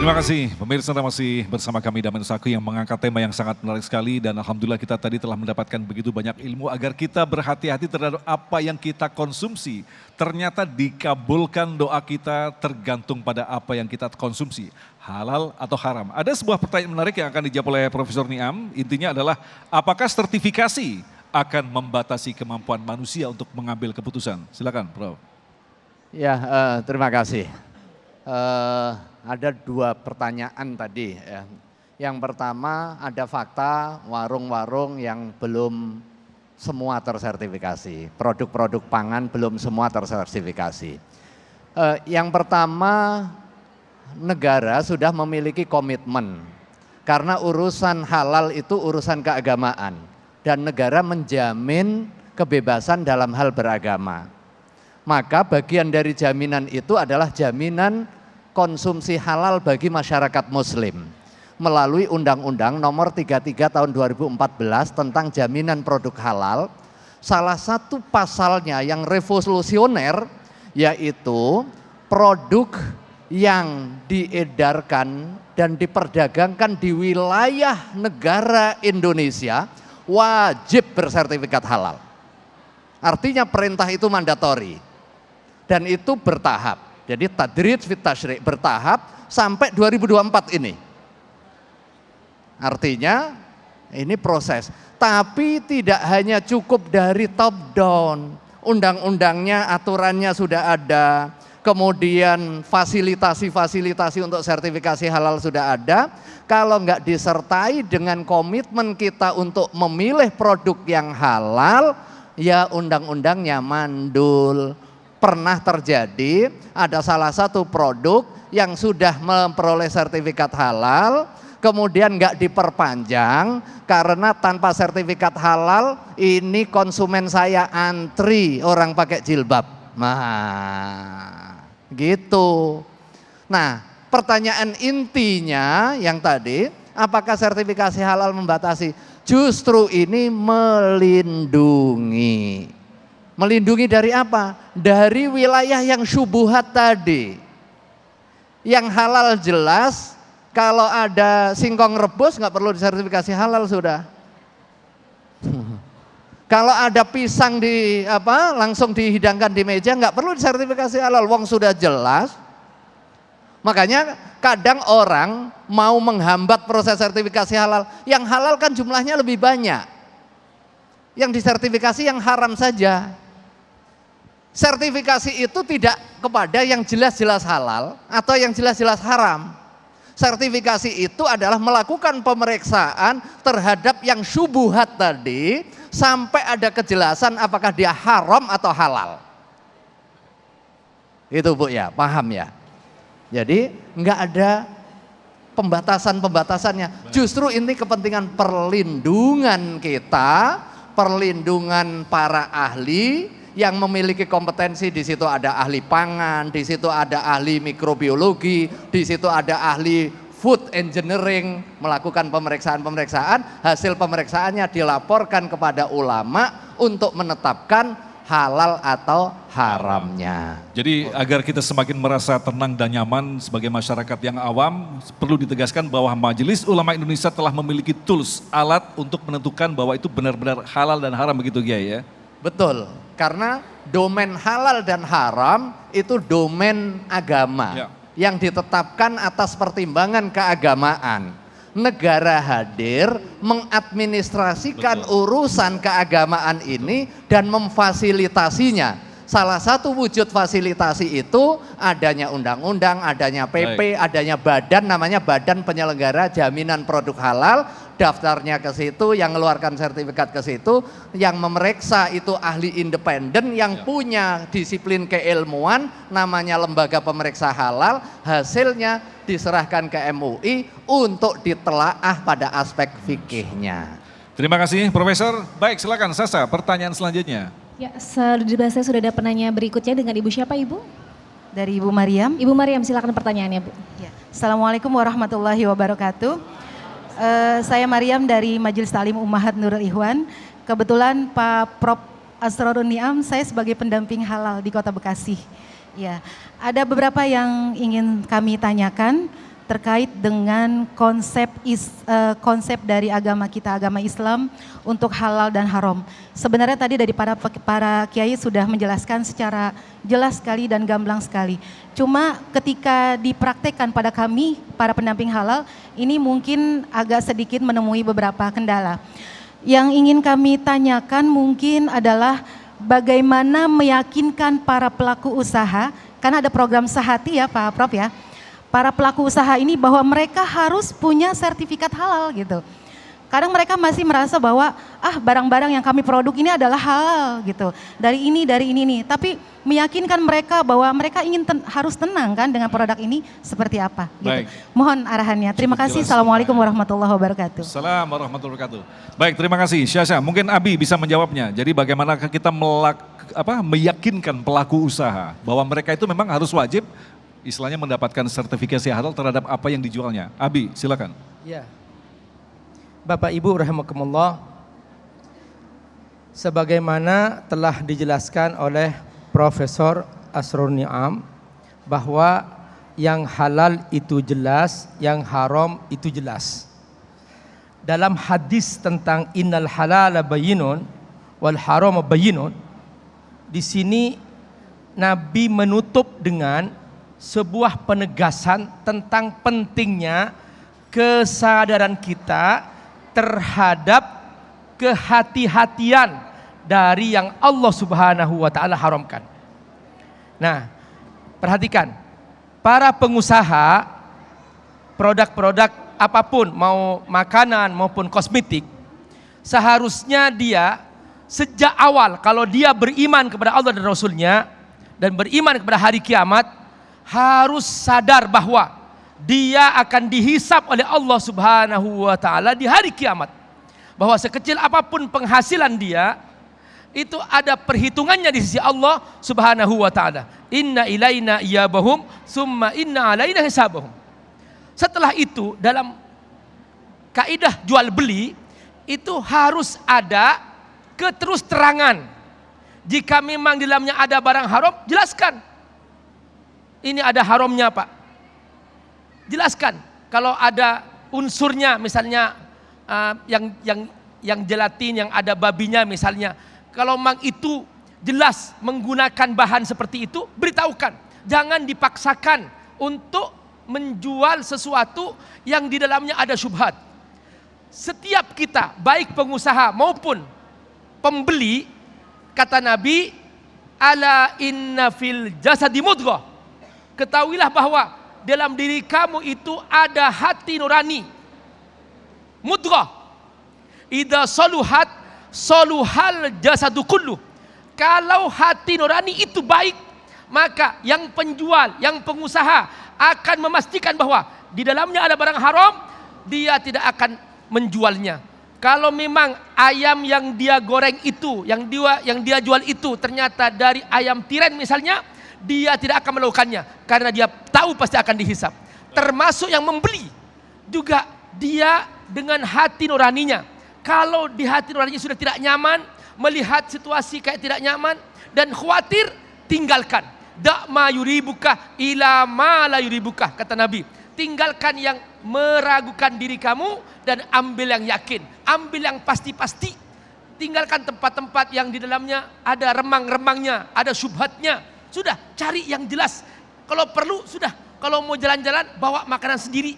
Terima kasih pemirsa, masih bersama kami Damai Nusaku yang mengangkat tema yang sangat menarik sekali, dan alhamdulillah kita tadi telah mendapatkan begitu banyak ilmu agar kita berhati-hati terhadap apa yang kita konsumsi. Ternyata dikabulkan doa kita tergantung pada apa yang kita konsumsi, halal atau haram. Ada sebuah pertanyaan menarik yang akan dijawab oleh Profesor Niam, intinya adalah apakah sertifikasi akan membatasi kemampuan manusia untuk mengambil keputusan? Silakan Prof. Ya, terima kasih. Ada dua pertanyaan tadi ya. Yang pertama, ada fakta warung-warung yang belum semua tersertifikasi. Produk-produk pangan belum semua tersertifikasi. Yang pertama, negara sudah memiliki komitmen. Karena urusan halal itu urusan keagamaan. Dan negara menjamin kebebasan dalam hal beragama. Maka bagian dari jaminan itu adalah jaminan konsumsi halal bagi masyarakat muslim melalui Undang-Undang nomor 33 tahun 2014 tentang jaminan produk halal. Salah satu pasalnya yang revolusioner yaitu produk yang diedarkan dan diperdagangkan di wilayah negara Indonesia wajib bersertifikat halal. Artinya perintah itu mandatori dan itu bertahap. Jadi tadrij fit tasyri' bertahap sampai 2024 ini. Artinya ini proses. Tapi tidak hanya cukup dari top down. Undang-undangnya, aturannya sudah ada. Kemudian fasilitasi-fasilitasi untuk sertifikasi halal sudah ada. Kalau nggak disertai dengan komitmen kita untuk memilih produk yang halal, ya undang-undangnya mandul. Pernah terjadi ada salah satu produk yang sudah memperoleh sertifikat halal kemudian nggak diperpanjang karena tanpa sertifikat halal ini konsumen saya antri orang pakai jilbab. Nah, gitu. Nah, pertanyaan intinya yang tadi, apakah sertifikasi halal membatasi? Justru ini melindungi. Melindungi dari apa? Dari wilayah yang syubuhat tadi. Yang halal jelas, kalau ada singkong rebus nggak perlu disertifikasi halal sudah. Kalau ada pisang langsung dihidangkan di meja nggak perlu disertifikasi halal, wong sudah jelas. Makanya kadang orang mau menghambat proses sertifikasi halal. Yang halal kan jumlahnya lebih banyak. Yang disertifikasi yang haram saja. Sertifikasi itu tidak kepada yang jelas-jelas halal atau yang jelas-jelas haram. Sertifikasi itu adalah melakukan pemeriksaan terhadap yang syubuhat tadi sampai ada kejelasan apakah dia haram atau halal. Itu Bu ya, paham ya? Jadi nggak ada pembatasan-pembatasannya. Justru ini kepentingan perlindungan kita, perlindungan para ahli yang memiliki kompetensi. Di situ ada ahli pangan, di situ ada ahli mikrobiologi, di situ ada ahli food engineering, melakukan pemeriksaan-pemeriksaan, hasil pemeriksaannya dilaporkan kepada ulama untuk menetapkan halal atau haramnya. Jadi agar kita semakin merasa tenang dan nyaman sebagai masyarakat yang awam, perlu ditegaskan bahwa Majelis Ulama Indonesia telah memiliki tools, alat untuk menentukan bahwa itu benar-benar halal dan haram, begitu Kiai ya? Betul, karena domain halal dan haram itu domain agama ya, yang ditetapkan atas pertimbangan keagamaan. Negara hadir mengadministrasikan urusan keagamaan ini dan memfasilitasinya. Salah satu wujud fasilitasi itu adanya undang-undang, adanya PP, adanya badan namanya Badan Penyelenggara Jaminan Produk Halal. Daftarnya ke situ, yang mengeluarkan sertifikat ke situ, yang memeriksa itu ahli independen yang punya disiplin keilmuan, namanya Lembaga Pemeriksa Halal. Hasilnya diserahkan ke MUI untuk ditelaah pada aspek fikihnya. Terima kasih Profesor. Baik, silakan Sasa, pertanyaan selanjutnya. Ya, saya sudah ada penanya berikutnya dengan Ibu siapa Ibu? Dari Ibu Mariam. Ibu Mariam, silakan pertanyaannya Bu. Ya. Assalamualaikum warahmatullahi wabarakatuh. Saya Mariam dari Majelis Ta'lim Ummahat Nurul Ikhwan. Kebetulan Pak Prof. Asrorun Niam, saya sebagai pendamping halal di Kota Bekasi. Ya, ada beberapa yang ingin kami tanyakan. terkait dengan konsep dari agama kita, agama Islam untuk halal dan haram. Sebenarnya tadi dari para kiai sudah menjelaskan secara jelas sekali dan gamblang sekali. Cuma ketika dipraktekkan pada kami, para pendamping halal, ini mungkin agak sedikit menemui beberapa kendala. Yang ingin kami tanyakan mungkin adalah bagaimana meyakinkan para pelaku usaha, karena ada program Sehati ya Pak Prof ya, para pelaku usaha ini bahwa mereka harus punya sertifikat halal gitu. Kadang mereka masih merasa bahwa barang-barang yang kami produk ini adalah halal gitu. Dari ini nih. Tapi meyakinkan mereka bahwa mereka harus tenang kan dengan produk ini seperti apa gitu. Baik. Mohon arahannya. Terima kasih. Assalamualaikum warahmatullahi wabarakatuh. Assalamualaikum warahmatullahi wabarakatuh. Baik, terima kasih Syasha. Mungkin Abi bisa menjawabnya. Jadi bagaimana kita meyakinkan pelaku usaha bahwa mereka itu memang harus wajib istilahnya mendapatkan sertifikasi halal terhadap apa yang dijualnya. Abi, silakan. Ya. Bapak Ibu rahimakumullah, sebagaimana telah dijelaskan oleh Profesor Asrorun Ni'am bahwa yang halal itu jelas, yang haram itu jelas. Dalam hadis tentang innal halala bayyinun wal harama bayyinun, di sini Nabi menutup dengan sebuah penegasan tentang pentingnya kesadaran kita terhadap kehati-hatian dari yang Allah Subhanahu wa taala haramkan. Nah, perhatikan, para pengusaha produk-produk apapun, mau makanan maupun kosmetik, seharusnya dia sejak awal kalau dia beriman kepada Allah dan Rasul-Nya dan beriman kepada hari kiamat, harus sadar bahwa dia akan dihisap oleh Allah Subhanahu wa taala di hari kiamat. Bahwa sekecil apapun penghasilan dia, itu ada perhitungannya di sisi Allah Subhanahu wa taala. Inna ilaina iyabahum summa inna alaina hisabahum. Setelah itu dalam kaidah jual beli itu harus ada keterus terangan. Jika memang di dalamnya ada barang haram, jelaskan. Ini ada haramnya Pak. Jelaskan. Kalau ada unsurnya misalnya yang gelatin, yang ada babinya misalnya. Kalau memang itu jelas menggunakan bahan seperti itu, beritahukan. Jangan dipaksakan untuk menjual sesuatu yang di dalamnya ada syubhat. Setiap kita, baik pengusaha maupun pembeli, kata Nabi, ala inna fil jasadi mudghah. Ketahuilah bahwa dalam diri kamu itu ada hati nurani. Mudghah. Idza saluhat saluhal jasadu kullu. Kalau hati nurani itu baik, maka yang penjual, yang pengusaha akan memastikan bahwa di dalamnya ada barang haram, dia tidak akan menjualnya. Kalau memang ayam yang dia goreng itu, yang dia jual itu ternyata dari ayam tiren misalnya, dia tidak akan melakukannya karena dia tahu pasti akan dihisap. Termasuk yang membeli juga, dia dengan hati nuraninya. Kalau di hati nuraninya sudah tidak nyaman, melihat situasi kayak tidak nyaman dan khawatir, tinggalkan. Da ma yuribuka ila ma la yuribuka, kata Nabi. Tinggalkan yang meragukan diri kamu dan ambil yang yakin, ambil yang pasti-pasti. Tinggalkan tempat-tempat yang di dalamnya ada remang-remangnya, ada syubhatnya. Sudah, cari yang jelas. Kalau perlu, sudah. Kalau mau jalan-jalan, bawa makanan sendiri.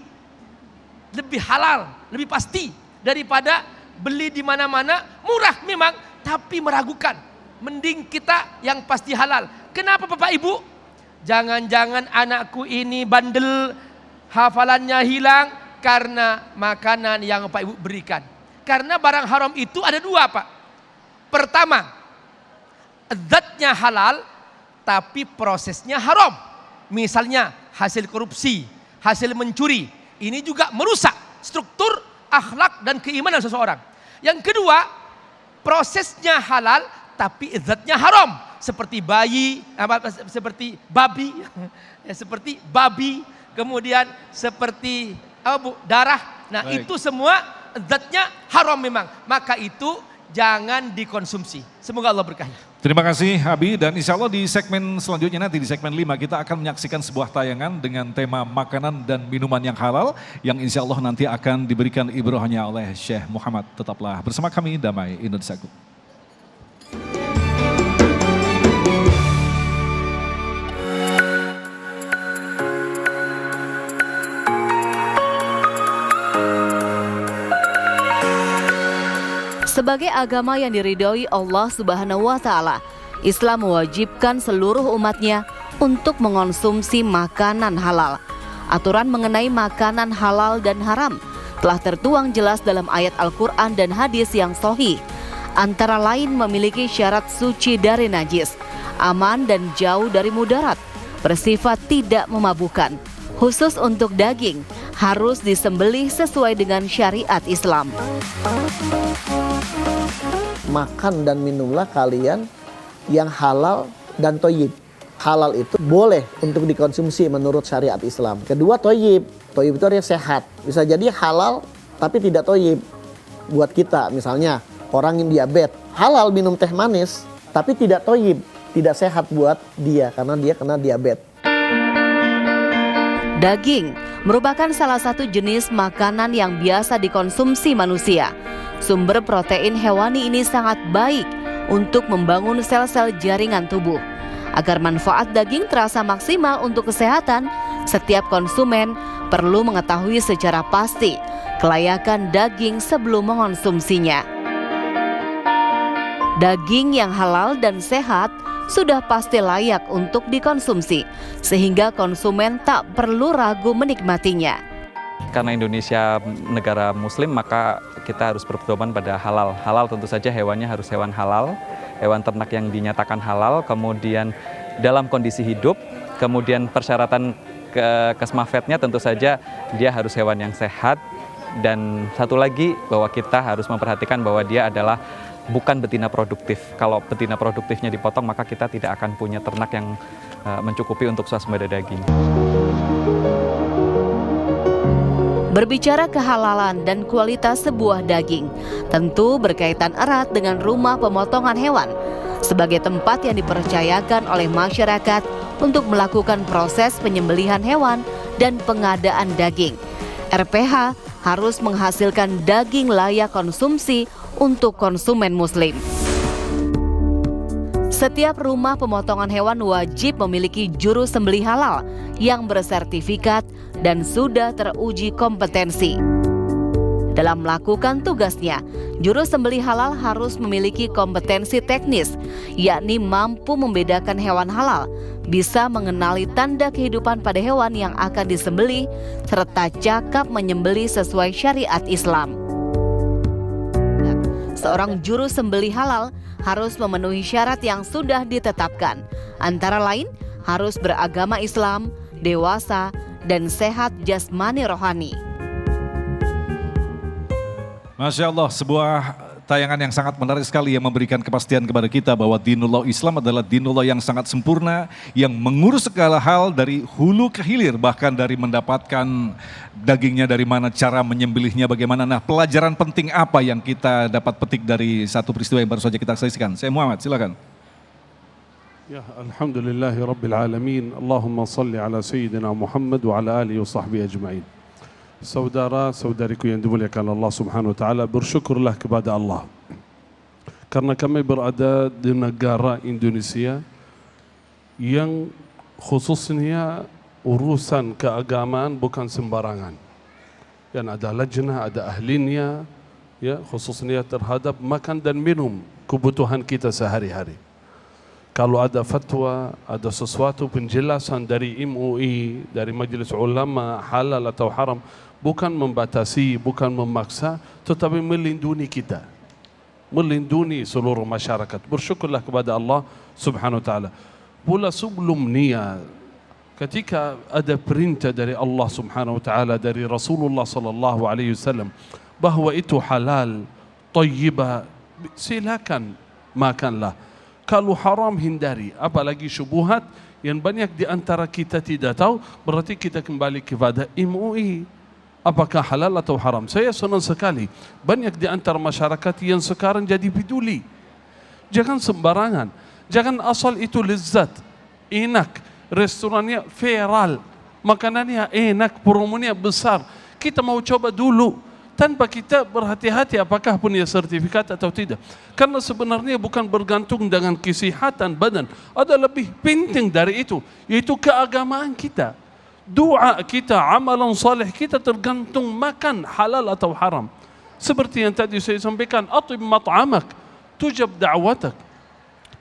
Lebih halal, lebih pasti. Daripada beli di mana-mana, murah memang, tapi meragukan. Mending kita yang pasti halal. Kenapa Bapak Ibu? Jangan-jangan anakku ini bandel, hafalannya hilang, karena makanan yang Bapak Ibu berikan. Karena barang haram itu ada dua Pak. Pertama, zatnya halal, tapi prosesnya haram. Misalnya hasil korupsi, hasil mencuri. Ini juga merusak struktur, akhlak dan keimanan seseorang. Yang kedua, prosesnya halal tapi zatnya haram. Seperti bayi, seperti babi, seperti babi, kemudian seperti darah. Nah, baik, itu semua zatnya haram memang. Maka itu jangan dikonsumsi. Semoga Allah berkahi. Terima kasih Abi, dan insya Allah di segmen selanjutnya nanti di segmen 5 kita akan menyaksikan sebuah tayangan dengan tema makanan dan minuman yang halal yang insya Allah nanti akan diberikan ibrohnya oleh Syekh Muhammad. Tetaplah bersama kami Damai Indonesiaku. Sebagai agama yang diridhoi Allah Subhanahu wa Ta'ala, Islam mewajibkan seluruh umatnya untuk mengonsumsi makanan halal. Aturan mengenai makanan halal dan haram telah tertuang jelas dalam ayat Al-Quran dan hadis yang sahih. Antara lain memiliki syarat suci dari najis, aman dan jauh dari mudarat, bersifat tidak memabukkan. Khusus untuk daging, harus disembelih sesuai dengan syariat Islam. Makan dan minumlah kalian yang halal dan toyib. Halal itu boleh untuk dikonsumsi menurut syariat Islam. Kedua toyib. Toyib itu artinya sehat. Bisa jadi halal tapi tidak toyib. Buat kita misalnya orang yang diabetes. Halal minum teh manis tapi tidak toyib. Tidak sehat buat dia karena dia kena diabetes. Daging merupakan salah satu jenis makanan yang biasa dikonsumsi manusia. Sumber protein hewani ini sangat baik untuk membangun sel-sel jaringan tubuh. Agar manfaat daging terasa maksimal untuk kesehatan, setiap konsumen perlu mengetahui secara pasti kelayakan daging sebelum mengonsumsinya. Daging yang halal dan sehat sudah pasti layak untuk dikonsumsi, sehingga konsumen tak perlu ragu menikmatinya. Karena Indonesia negara muslim, maka kita harus berpedoman pada halal. Halal tentu saja hewannya harus hewan halal, hewan ternak yang dinyatakan halal, kemudian dalam kondisi hidup, kemudian persyaratan kesmafetnya tentu saja dia harus hewan yang sehat, dan satu lagi bahwa kita harus memperhatikan bahwa dia adalah bukan betina produktif. Kalau betina produktifnya dipotong, maka kita tidak akan punya ternak yang mencukupi untuk swasembada daging. Berbicara kehalalan dan kualitas sebuah daging tentu berkaitan erat dengan rumah pemotongan hewan sebagai tempat yang dipercayakan oleh masyarakat untuk melakukan proses penyembelihan hewan dan pengadaan daging. RPH harus menghasilkan daging layak konsumsi untuk konsumen muslim. Setiap rumah pemotongan hewan wajib memiliki juru sembelih halal yang bersertifikat dan sudah teruji kompetensi. Dalam melakukan tugasnya, juru sembelih halal harus memiliki kompetensi teknis, yakni mampu membedakan hewan halal, bisa mengenali tanda kehidupan pada hewan yang akan disembelih, serta cakap menyembelih sesuai syariat Islam. Seorang juru sembelih halal harus memenuhi syarat yang sudah ditetapkan, antara lain harus beragama Islam, dewasa, dan sehat jasmani rohani. Masya Allah, sebuah tayangan yang sangat menarik sekali yang memberikan kepastian kepada kita bahwa dinullah Islam adalah dinullah yang sangat sempurna, yang mengurus segala hal dari hulu ke hilir, bahkan dari mendapatkan dagingnya dari mana, cara menyembelihnya bagaimana. Nah, pelajaran penting apa yang kita dapat petik dari satu peristiwa yang baru saja kita saksikan? Saya Muhammad, silakan. Ya, alhamdulillahi rabbil alamin. Allahumma salli ala sayyidina Muhammad wa ala alihi wa sahbihi ajma'in. Saudara-saudariku yang dimuliakan Allah Subhanahu wa taala, bersyukurlah kepada Allah karena kami berada di negara Indonesia yang khususnya urusan keagamaan bukan sembarangan. Dan ada lajnah, ada ahlinya, ya, khususnya terhadap makan dan minum kebutuhan kita sehari-hari. Kalau ada fatwa, ada sesuatu penjelasan dari MUI, dari Majelis Ulama, halal atau haram, bukan membatasi, bukan memaksa, tetapi melindungi kita, melindungi seluruh masyarakat. Bersyukurlah kepada Allah Subhanahu wa taala. Pula sebelum niat, ketika ada perintah dari Allah Subhanahu wa taala, dari Rasulullah sallallahu alaihi wasallam bahwa itu halal, thayyibah, silakan makanlah. Kalau haram hindari, apalagi syubhat yang banyak di antara kita tidak tahu, berarti kita kembali kepada MUI apakah halal atau haram. Saya senang sekali banyak di antara masyarakat yang sekarang jadi peduli. Jangan sembarangan, jangan asal itu lezat, enak, restorannya viral, makanannya enak, promonya besar, kita mau coba dulu tanpa kita berhati-hati apakah punya sertifikat atau tidak. Karena sebenarnya bukan bergantung dengan kesihatan badan, ada lebih penting dari itu, yaitu keagamaan kita, doa kita, amalan saleh kita tergantung makan halal atau haram. Seperti yang tadi saya sampaikan, atib mat'amak tujab da'watak.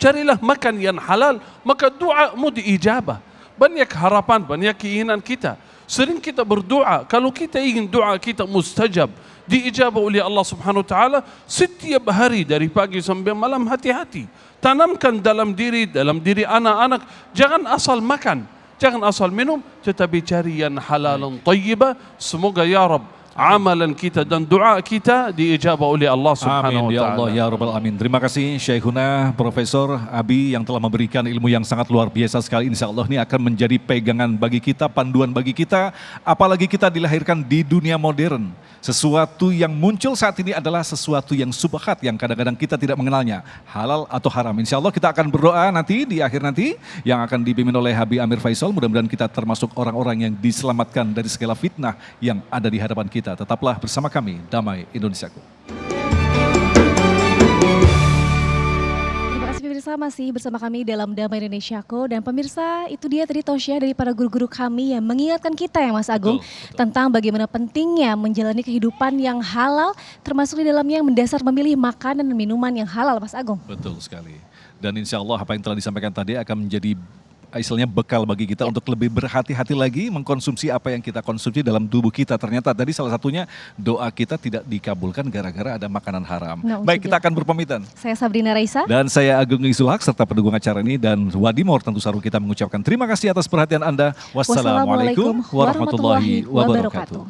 Carilah makan yang halal, maka doamu diijabah. Banyak harapan, banyak keinginan kita. Sering kita berdoa, kalau kita ingin doa kita mustajab, diijabah oleh Allah Subhanahu wa taala setiap hari dari pagi sampai malam. Hati-hati, tanamkan dalam diri anak-anak, jangan asal makan, jangan asal minum, tetapi cari yang halal tayyibah. Semoga ya Rabb amalan kita dan doa kita diijabah oleh Allah Subhanahu wa taala. Amin ya Allah ya rabbal alamin. Terima kasih Syekhuna Profesor Abi yang telah memberikan ilmu yang sangat luar biasa sekali. Insya Allah ini akan menjadi pegangan bagi kita, panduan bagi kita, apalagi kita dilahirkan di dunia modern. Sesuatu yang muncul saat ini adalah sesuatu yang subhat, yang kadang-kadang kita tidak mengenalnya, halal atau haram. Insya Allah kita akan berdoa nanti di akhir nanti yang akan dipimpin oleh Habib Amir Faisal. Mudah-mudahan kita termasuk orang-orang yang diselamatkan dari segala fitnah yang ada di hadapan kita. Tetaplah bersama kami, Damai Indonesiaku. Terima kasih pemirsa, masih bersama kami dalam Damai Indonesiaku. Dan pemirsa, itu dia tadi tausiah dari para guru-guru kami yang mengingatkan kita ya Mas Agung, tentang bagaimana pentingnya menjalani kehidupan yang halal, termasuk di dalamnya yang mendasar memilih makanan dan minuman yang halal, Mas Agung. Betul sekali. Dan insya Allah apa yang telah disampaikan tadi akan menjadi istilahnya bekal bagi kita untuk lebih berhati-hati lagi mengkonsumsi apa yang kita konsumsi dalam tubuh kita. Ternyata tadi salah satunya doa kita tidak dikabulkan gara-gara ada makanan haram. Baik, kita akan berpamitan. Saya Sabrina Raisa. Dan saya Agung Isulhak serta pendukung acara ini, dan Wadimor tentu saru kita mengucapkan terima kasih atas perhatian Anda. Wassalamualaikum warahmatullahi wabarakatuh.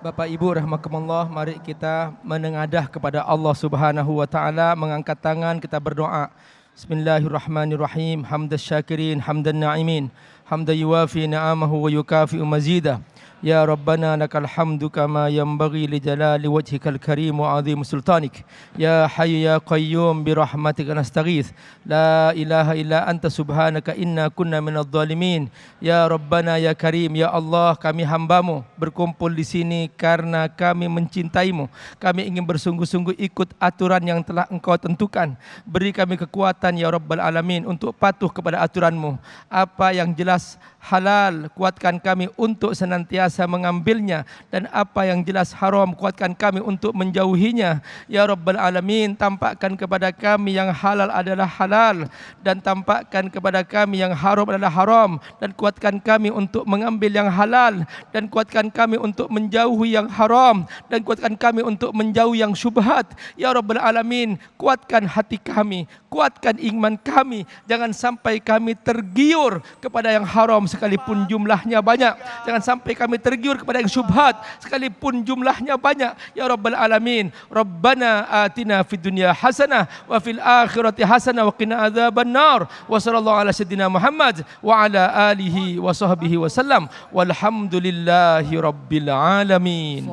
Bapak Ibu rahimakumullah, mari kita menengadah kepada Allah Subhanahu wa taala, mengangkat tangan, kita berdoa. Bismillahirrahmanirrahim. Hamdas syakirin, hamdan na'imin, hamdan yuwafi ni'amahu wa yukafi'u mazidah. Ya Rabbana lakal hamdu kama yanbaghi li jalali wajhikal karim wa azim sultanik. Ya Hayyu ya Qayyum bi rahmatika nastaghith. La ilaha illa anta subhanaka inna kunna minadh dhalimin. Ya Rabbana ya Karim, ya Allah, kami hamba-Mu berkumpul di sini karena kami mencintaimu. Kami ingin bersungguh-sungguh ikut aturan yang telah Engkau tentukan. Beri kami kekuatan ya Rabbal alamin untuk patuh kepada aturan-Mu. Apa yang jelas halal, kuatkan kami untuk senantiasa mengambilnya, dan apa yang jelas haram, kuatkan kami untuk menjauhinya ya Rabbal alamin. Tampakkan kepada kami yang halal adalah halal, dan tampakkan kepada kami yang haram adalah haram, dan kuatkan kami untuk mengambil yang halal, dan kuatkan kami untuk menjauhi yang haram, dan kuatkan kami untuk menjauhi yang syubhat ya Rabbal alamin. Kuatkan hati kami, kuatkan iman kami, jangan sampai kami tergiur kepada yang haram sekalipun jumlahnya banyak. Jangan sampai kami tergiur kepada yang syubhat sekalipun jumlahnya banyak ya Rabbal alamin. Rabbana atina fid dunya hasanah wa fil akhirati hasanah wa qina adzabannar. Wa sallallahu ala sayyidina Muhammad wa ala alihi wa sahbihi wasallam. Walhamdulillahi rabbil alamin.